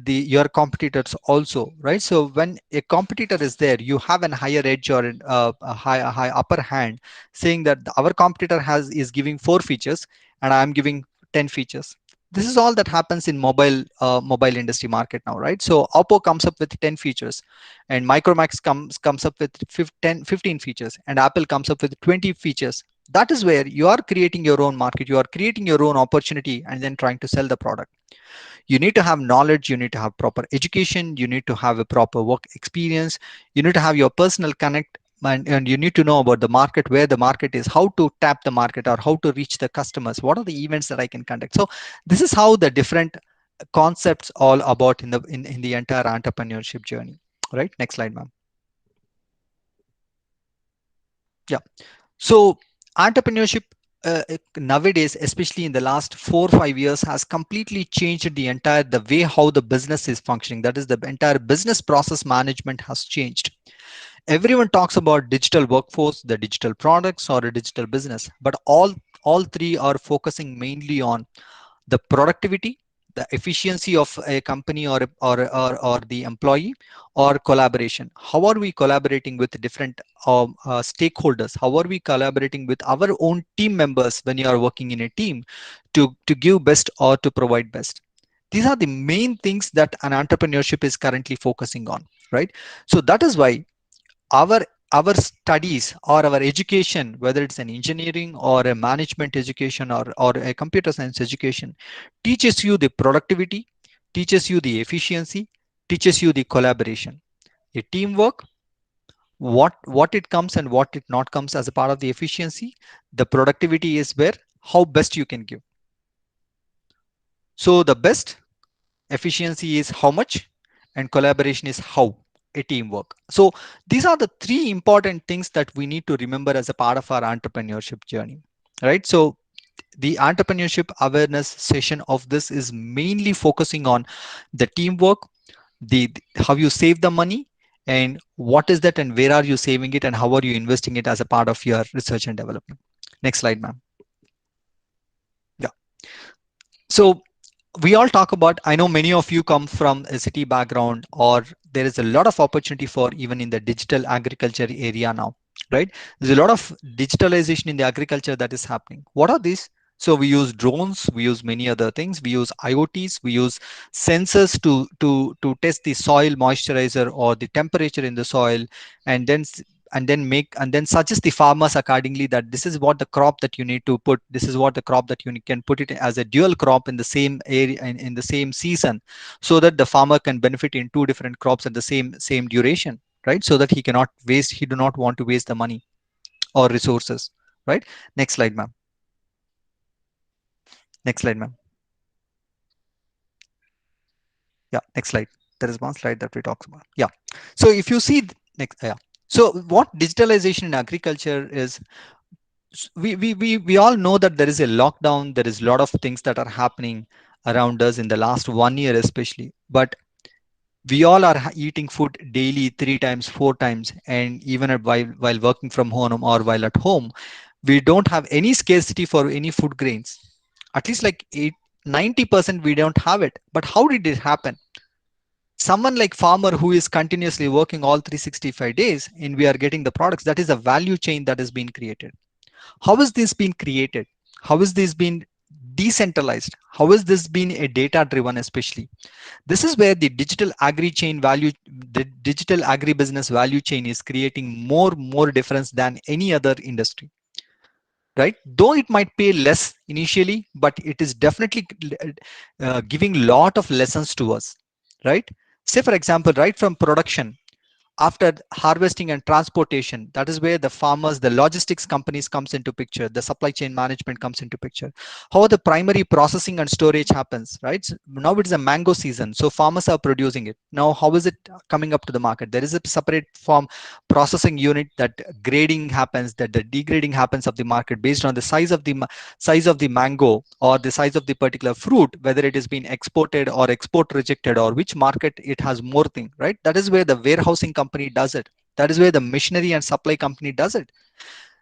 S5: your competitors also, right? So when a competitor is there, you have an higher edge, or a high upper hand, saying that our competitor is giving 4 features and I'm giving 10 features. This is all that happens in mobile industry market now, right? So Oppo comes up with 10 features, and Micromax comes up with 15 features, and Apple comes up with 20 features. That is where you are creating your own market, you are creating your own opportunity, and then trying to sell the product. You need to have knowledge, you need to have proper education, you need to have a proper work experience, you need to have your personal connect, and you need to know about the market, where the market is, how to tap the market, or how to reach the customers, what are the events that I can conduct. So this is how the different concepts all about in the entire entrepreneurship journey, right? Next slide, ma'am. Yeah. So entrepreneurship nowadays, especially in the last 4 or 5 years, has completely changed the entire the way how the business is functioning. That is, the entire business process management has changed. Everyone talks about digital workforce, the digital products, or a digital business, but all three are focusing mainly on the productivity, the efficiency of a company or the employee, or collaboration? How are we collaborating with different stakeholders? How are we collaborating with our own team members when you are working in a team to give best or to provide best? These are the main things that an entrepreneurship is currently focusing on, right? So that is why our our studies or our education, whether it's an engineering or a management education or a computer science education, teaches you the productivity, teaches you the efficiency, teaches you the collaboration, a teamwork, what it comes and what it not comes as a part of the efficiency. The productivity is where how best you can give. So the best efficiency is how much, and collaboration is how, a teamwork. So these are the three important things that we need to remember as a part of our entrepreneurship journey, right? So the entrepreneurship awareness session of this is mainly focusing on the teamwork, the how you save the money, and what is that and where are you saving it and how are you investing it as a part of your research and development. Next slide, ma'am. Yeah. So we all talk about, I know many of you come from a city background, or there is a lot of opportunity for even in the digital agriculture area now, right? There's a lot of digitalization in the agriculture that is happening. What are these? So we use drones, we use many other things, we use IoTs, we use sensors to test the soil moisturizer or the temperature in the soil, and then and then suggest the farmers accordingly that this is what the crop that you need to put, this is what the crop that you can put it as a dual crop in the same area in the same season, so that the farmer can benefit in two different crops at the same duration, right? So that he cannot waste, he do not want to waste the money or resources, right? Next slide, ma'am. Next slide, ma'am. Yeah, next slide. There is one slide that we talked about. Yeah. So if you see next, yeah. So what digitalization in agriculture is, we all know that there is a lockdown, there is a lot of things that are happening around us in the last 1 year especially, but we all are eating food daily 3 times 4 times, and even while working from home or while at home, we don't have any scarcity for any food grains, at least like 90% we don't have it. But how did it happen? Someone like farmer who is continuously working all 365 days and we are getting the products, that is a value chain that has been created. How has this been created? How has this been decentralized? How has this been a data driven especially? This is where the digital agri chain value, the digital agri business value chain is creating more difference than any other industry, right? Though it might pay less initially, but it is definitely giving lot of lessons to us, right? Say for example, right from production, after harvesting and transportation, that is where the farmers, the logistics companies comes into picture, the supply chain management comes into picture. How the primary processing and storage happens, right? So now it is a mango season, so farmers are producing it. Now how is it coming up to the market? There is a separate farm processing unit, that grading happens, that the degrading happens of the market based on the size of the size of the mango or the size of the particular fruit, whether it is being exported or export rejected, or which market it has more thing, right? That is where the warehousing company does it. That is where the machinery and supply company does it.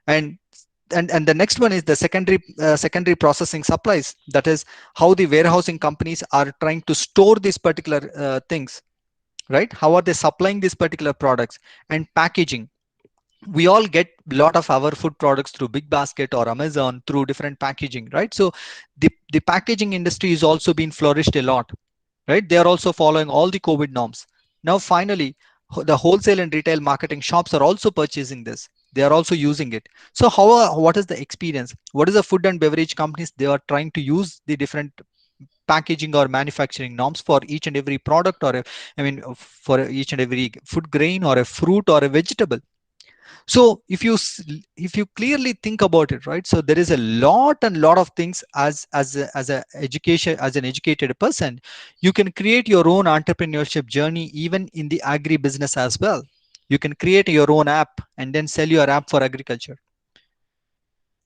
S5: And and the next one is the secondary processing supplies. That is how the warehousing companies are trying to store these particular things, right? How are they supplying these particular products? And packaging, we all get a lot of our food products through big basket or Amazon through different packaging, right? So the packaging industry is also being flourished a lot, right? They are also following all the COVID norms. Now finally, the wholesale and retail marketing shops are also purchasing this, they are also using it. So what is the experience? What is the food and beverage companies? They are trying to use the different packaging or manufacturing norms for each and every product, or I mean for each and every food grain or a fruit or a vegetable. So if you clearly think about it, right? So there is a lot of things as a education, as an educated person, you can create your own entrepreneurship journey even in the agri business as well. You can create your own app and then sell your app for agriculture,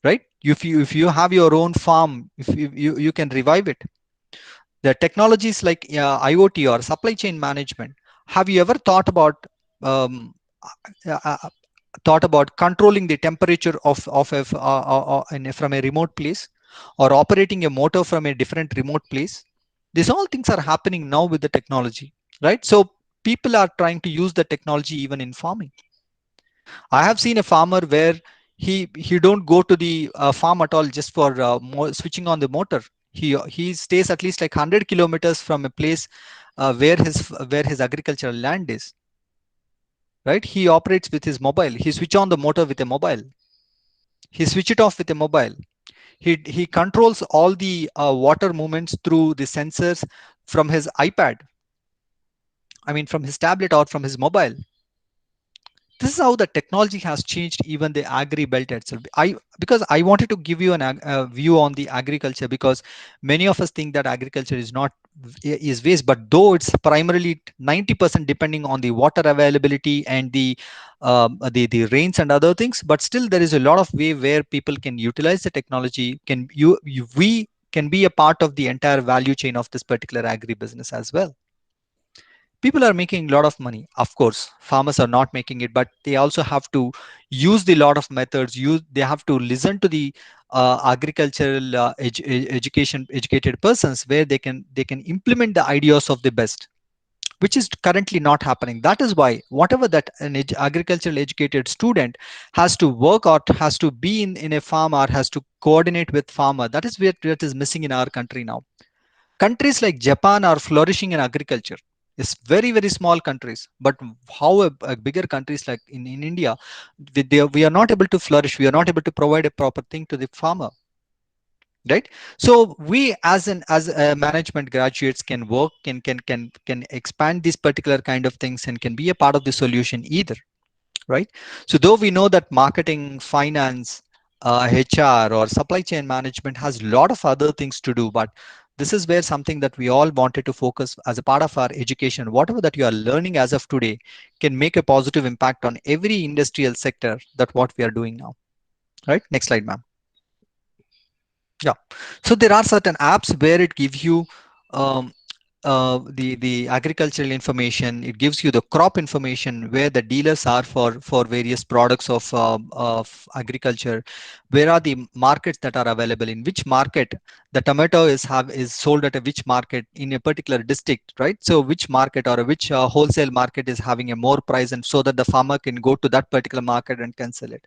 S5: right? If you have your own farm, if you can revive it. The technologies like IoT or supply chain management, have you ever um, uh, uh, thought about controlling the temperature of from a remote place? or operating a motor from a different remote place. These all things are happening now with the technology, right? So people are trying to use the technology even in farming. I have seen a farmer where he don't go to the farm at all just for switching on the motor. He stays at least like 100 kilometers from a place where his agricultural land is, right? He operates with his mobile. He switch on the motor with a mobile. He switch it off with a mobile. He controls all the water movements through the sensors from his iPad. I mean, from his tablet or from his mobile. This is how the technology has changed even the agri belt itself. Because I wanted to give you a view on the agriculture, because many of us think that agriculture is not is waste, but though it's primarily 90% depending on the water availability and the rains and other things, but still there is a lot of way where people can utilize the technology. We can be a part of the entire value chain of this particular agri business as well. People are making a lot of money. Of course, farmers are not making it, but they also have to use the lot of methods. They have to listen to the agricultural educated persons, where they can implement the ideas of the best, which is currently not happening. That is why whatever that an agricultural educated student has to work or has to be in a farm or has to coordinate with farmer, that is where it is missing in our country now. Countries like Japan are flourishing in agriculture. It's very, very small countries, but how a bigger countries like in India, we are not able to flourish. We are not able to provide a proper thing to the farmer, right? So we as a management graduates can work, can expand these particular kind of things and can be a part of the solution either, right? So though we know that marketing, finance, HR or supply chain management has a lot of other things to do, but this is where something that we all wanted to focus as a part of our education. Whatever that you are learning as of today can make a positive impact on every industrial sector that what we are doing now, right? Next slide, ma'am. Yeah. So there are certain apps where it gives you um, the agricultural information. It gives you the crop information, where the dealers are for various products of agriculture. Where are the markets that are available? In which market the tomato is sold at which market in a particular district, right? So which market or which wholesale market is having a more price, and so that the farmer can go to that particular market and can sell it.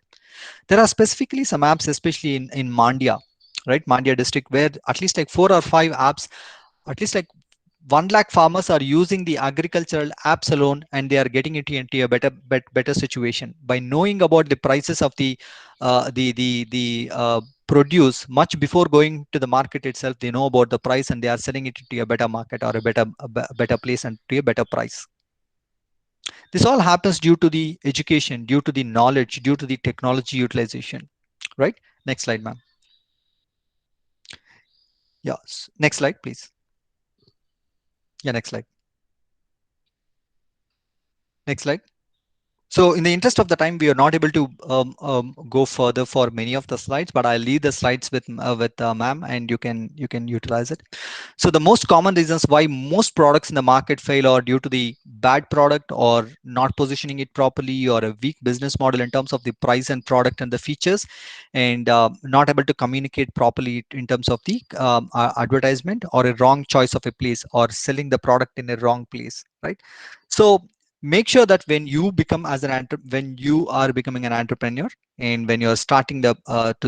S5: There are specifically some apps, especially in Mandya, right? Mandya district, where at least like 4 or 5 apps, at least like 1 lakh farmers are using the agricultural apps alone, and they are getting it into a better situation by knowing about the prices of the produce much before going to the market itself. They know about the price and they are selling it to a better market or a better place and to a better price. This all happens due to the education, due to the knowledge, due to the technology utilization, right? Next slide, ma'am. Yes. Next slide, please. Yeah, next slide. Next slide. So in the interest of the time, we are not able to go further for many of the slides, but I'll leave the slides with ma'am, and you can utilize it. So the most common reasons why most products in the market fail are due to the bad product or not positioning it properly, or a weak business model in terms of the price and product and the features, and not able to communicate properly in terms of the advertisement, or a wrong choice of a place, or selling the product in a wrong place, right? So make sure that when you become as when you are becoming an entrepreneur, and when you're starting to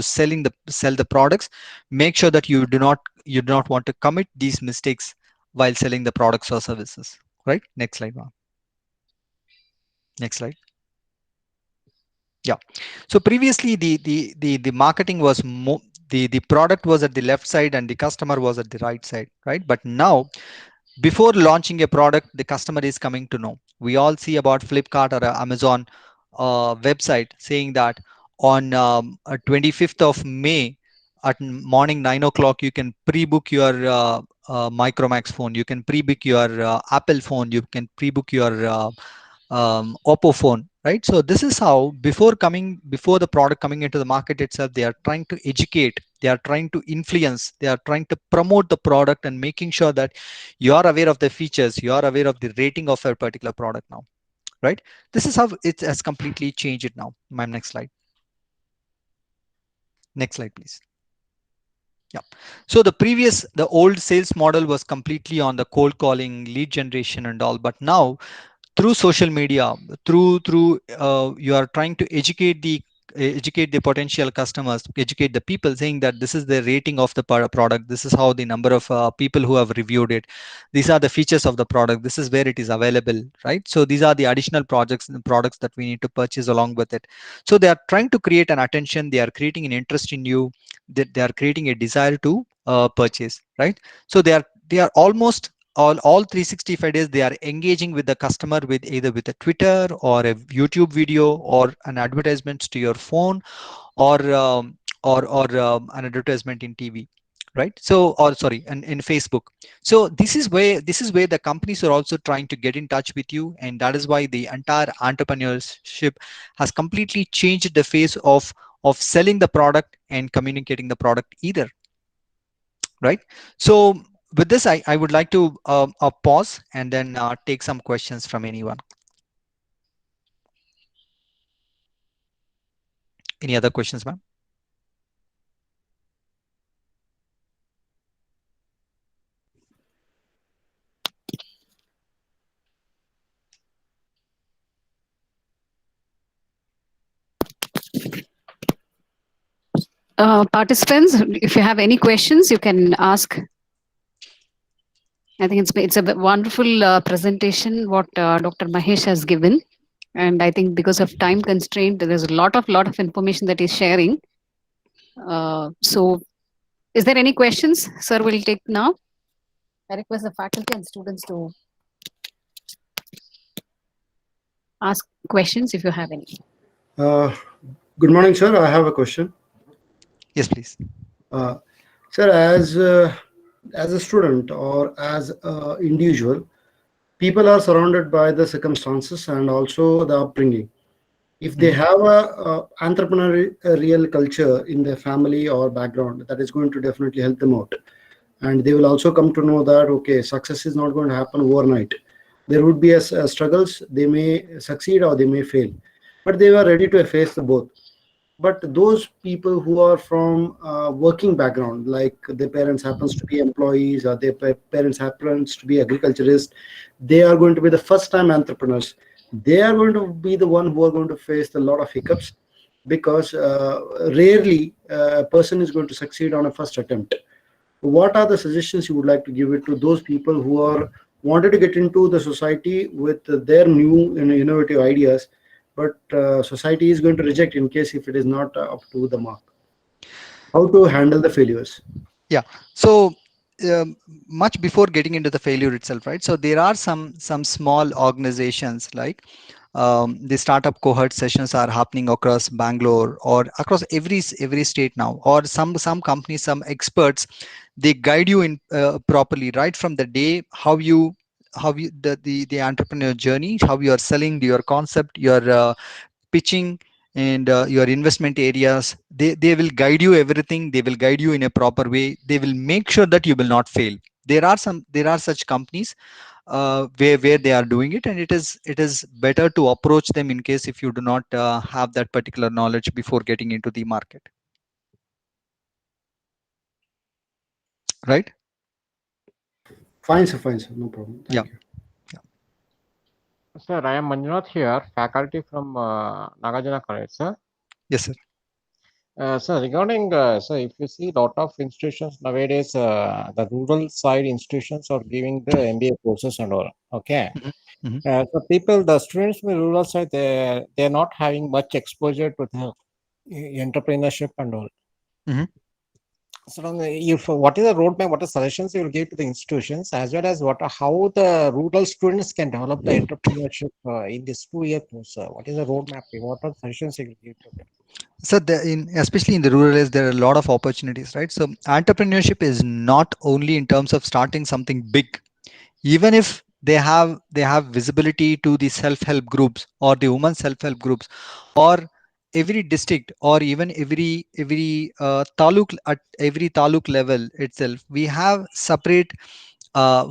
S5: sell the products, make sure that you do not want to commit these mistakes while selling the products or services, right? Next slide, ma'am. Next slide. Yeah. So previously the marketing was the product was at the left side and the customer was at the right side, right? But now, before launching a product, the customer is coming to know. We all see about Flipkart or Amazon website saying that on 25th of May at morning 9 o'clock, you can pre-book your Micromax phone. You can pre-book your Apple phone. You can pre-book your Oppo phone, right? So this is how before the product coming into the market itself, they are trying to educate, they are trying to influence, they are trying to promote the product and making sure that you are aware of the features, you are aware of the rating of a particular product now, right? This is how it has completely changed now. My next slide. Next slide, please. So the old sales model was completely on the cold calling, lead generation and all, but now through social media, through you are trying to educate the potential customers, educate the people, saying that this is the rating of the product, this is how the number of people who have reviewed it, these are the features of the product, this is where it is available, right? So these are the additional projects and products that we need to purchase along with it. So they are trying to create an attention, they are creating an interest in you, that they are creating a desire to purchase, right? So they are almost all 365 days they are engaging with the customer with either with a Twitter or a YouTube video or an advertisement to your phone, or an advertisement in TV, right? So, or sorry, in Facebook. So this is where the companies are also trying to get in touch with you, and that is why the entire entrepreneurship has completely changed the face of selling the product and communicating the product either, right? So with this, I would like to pause and then take some questions from anyone. Any other questions, ma'am?
S1: Participants, if you have any questions, you can ask. I think it's a wonderful presentation what Dr. Mahesh has given, and I think because of time constraint, there's a lot of information that he's sharing. So, is there any questions, sir? Will take now. I request the faculty and students to ask questions if you have any.
S6: Uh, Good morning, sir. I have a question.
S5: Yes, please.
S6: Uh, Sir, as a student or as an individual, people are surrounded by the circumstances and also the upbringing. If they have a entrepreneurial culture in their family or background, that is going to definitely help them out. And they will also come to know that, okay, success is not going to happen overnight. There would be struggles. They may succeed or they may fail, but they are ready to face the both. But those people who are from working background, like their parents happens to be employees or their parents happens to be agriculturists, they are going to be the first time entrepreneurs. They are going to be the one who are going to face a lot of hiccups, because rarely a person is going to succeed on a first attempt. What are the suggestions you would like to give it to those people who are wanted to get into the society with their new innovative ideas, but society is going to reject in case if it is not up to the mark? How to handle the failures?
S5: Yeah. So much before getting into the failure itself, right? So there are some small organizations like the startup cohort sessions are happening across Bangalore or across every state now, or some companies, some experts, they guide you in properly right from the day, how you the entrepreneur journey, how you are selling your concept, your pitching, and your investment areas. They will guide you everything, they will guide you in a proper way, they will make sure that you will not fail. There are such companies where they are doing it, and it is better to approach them in case if you do not have that particular knowledge before getting into the market, right?
S6: Fine, sir, no problem.
S5: Yeah.
S6: Thank you.
S7: Sir, I am Manjunath here, faculty from Nagarjuna College, sir.
S5: Yes, sir.
S7: Sir, regarding, sir, if you see lot of institutions nowadays, the rural side institutions are giving the MBA courses and all. Okay.
S5: Mhm.
S7: So people, the students in the rural side, they're not having much exposure to the entrepreneurship and all.
S5: Mhm.
S7: So, if what is the roadmap, what are suggestions you will give to the institutions, as well as how the rural students can develop the entrepreneurship in this 2 year course? What is the roadmap? What are the suggestions you will give to them?
S5: So especially in the rural areas, there are a lot of opportunities, right? So entrepreneurship is not only in terms of starting something big. Even if they have visibility to the self-help groups or the women self-help groups, or every district, or even every taluk, at every taluk level itself, we have separate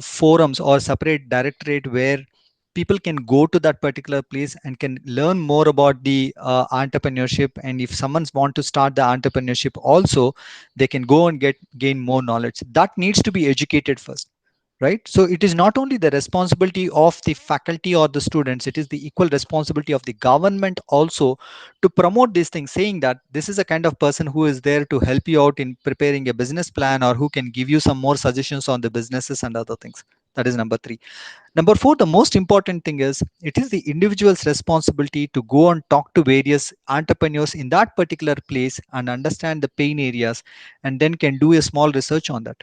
S5: forums or separate directorate where people can go to that particular place and can learn more about the entrepreneurship. And if someone's want to start the entrepreneurship also, they can go and gain more knowledge. That needs to be educated first, right? So it is not only the responsibility of the faculty or the students, it is the equal responsibility of the government also to promote these things, saying that this is a kind of person who is there to help you out in preparing a business plan, or who can give you some more suggestions on the businesses and other things. That is number 3. Number 4, the most important thing is, it is the individual's responsibility to go and talk to various entrepreneurs in that particular place and understand the pain areas, and then can do a small research on that.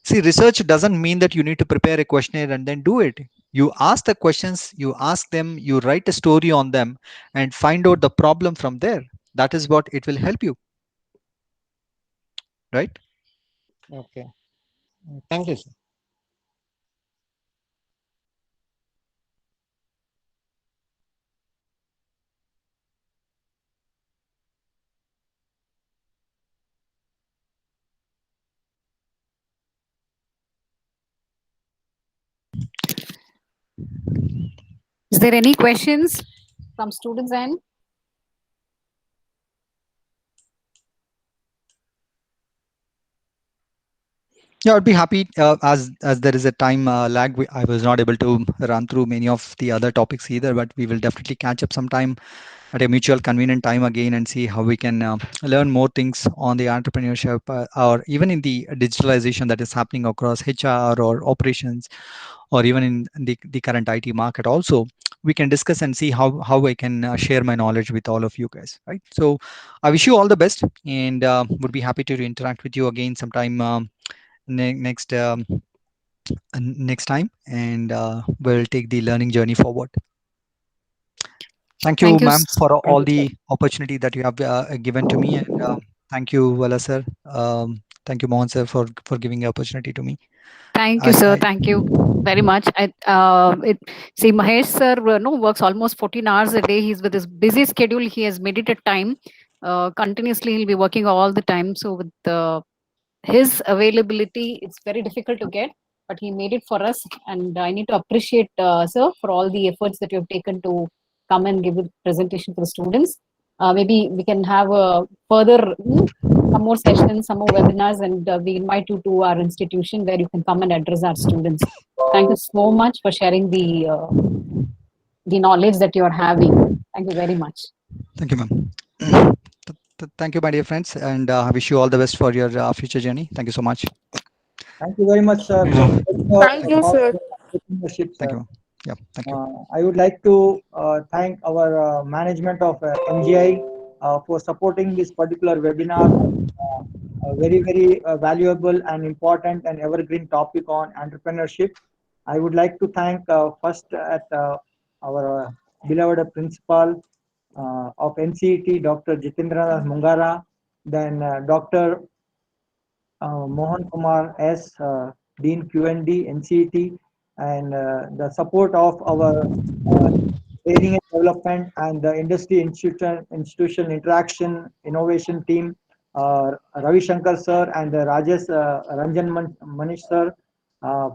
S5: See, research doesn't mean that you need to prepare a questionnaire and then do it. You ask the questions, you ask them, you write a story on them, and find out the problem from there. That is what it will help you, right?
S7: Okay. Thank you, sir.
S1: Is there any questions from students end?
S5: Yeah, I'd be happy. As there is a time lag, I was not able to run through many of the other topics either, but we will definitely catch up sometime at a mutual convenient time again and see how we can learn more things on the entrepreneurship, or even in the digitalization that is happening across HR or operations, or even in the current IT market also. We can discuss and see how I can share my knowledge with all of you guys, right? So I wish you all the best, and would be happy to interact with you again sometime next next time, and we'll take the learning journey forward. Thank you,
S1: Thank you.
S5: ma'am, for
S2: Thank
S5: all
S2: you, sir.
S5: the opportunity that you have given to me, and thank you, Vala sir. Thank you, Mohan sir, for giving the opportunity to me.
S1: Thank you,
S5: I,
S1: sir.
S5: I
S1: Thank you very much. See, Mahesh sir, no, works almost 14 hours a day. He's with his busy schedule. He has made it a time. Continuously, he'll be working all the time. So with his availability, it's very difficult to get, but he made it for us. And I need to appreciate, sir, for all the efforts that you have taken to come and give a presentation for the students. Maybe we can have a further some more sessions, some more webinars, and we invite you to our institution where you can come and address our students. Thank you so much for sharing the knowledge that you are having. Thank you very much.
S5: Thank you, ma'am. Thank you, my dear friends, and I wish you all the best for your future journey. Thank you so much.
S2: Thank you very much, sir,
S5: Thank you,
S2: for
S5: ma'am.
S2: sharing your
S8: Thank you,
S2: thoughts
S8: sir.
S2: on entrepreneurship,
S5: Thank
S2: sir.
S5: you, ma'am. Yeah, thank you.
S2: I would like to thank our management of MGI for supporting this particular webinar on a very valuable and important and evergreen topic on entrepreneurship. I would like to thank first at our beloved principal of NCET, Dr. Jitendra Mungara, then Dr. Mohan Kumar S, Dean QND, NCET, and the support of our training and development and the industry institution interaction innovation team, Ravi Shankar sir and Rajesh Ranjan Manish sir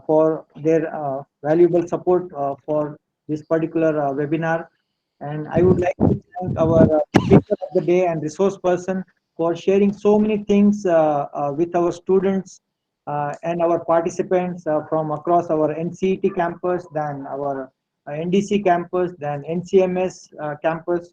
S2: for their valuable support for this particular webinar. And I would like to thank our speaker of the day and resource person for sharing so many things with our students and our participants from across our NCET campus, then our NDC campus, then NCMS campus,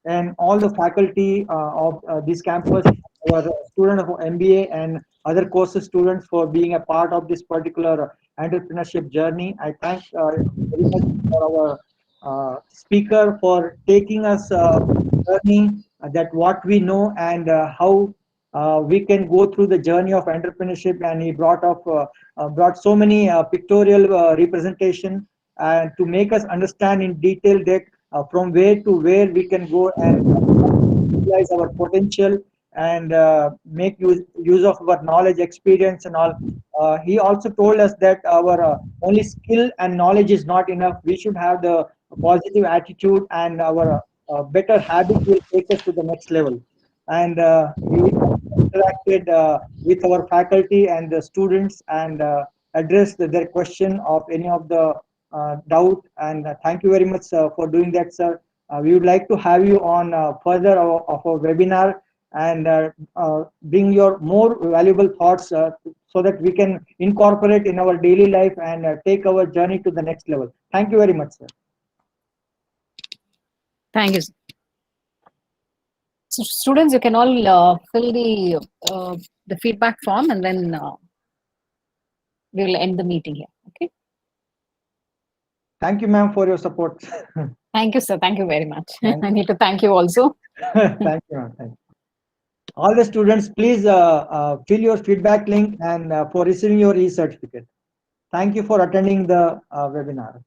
S2: and all the faculty of this campus, our student of MBA and other courses students for being a part of this particular entrepreneurship journey. I thank very much for our speaker for taking us journey that what we know and how we can go through the journey of entrepreneurship, and he brought so many pictorial representation and to make us understand in detail that from where to where we can go and utilize our potential and make use of our knowledge, experience, and all. He also told us that our only skill and knowledge is not enough. We should have the positive attitude, and our better habit will take us to the next level. And he interacted with our faculty and the students and addressed their question of any of the doubt, and thank you very much for doing that, sir. We would like to have you on further of our webinar, and bring your more valuable thoughts so that we can incorporate in our daily life and take our journey to the next level. Thank you very much, sir.
S1: Thank you. So students, you can all fill the feedback form, and then we will end the meeting here. Okay.
S2: Thank you, ma'am, for your support.
S1: Thank you, sir. Thank you very much.
S2: Thank
S1: I need to thank you also.
S2: Thank you, ma'am. Thank you. All the students, please fill your feedback link and for receiving your e-certificate. Thank you for attending the webinar.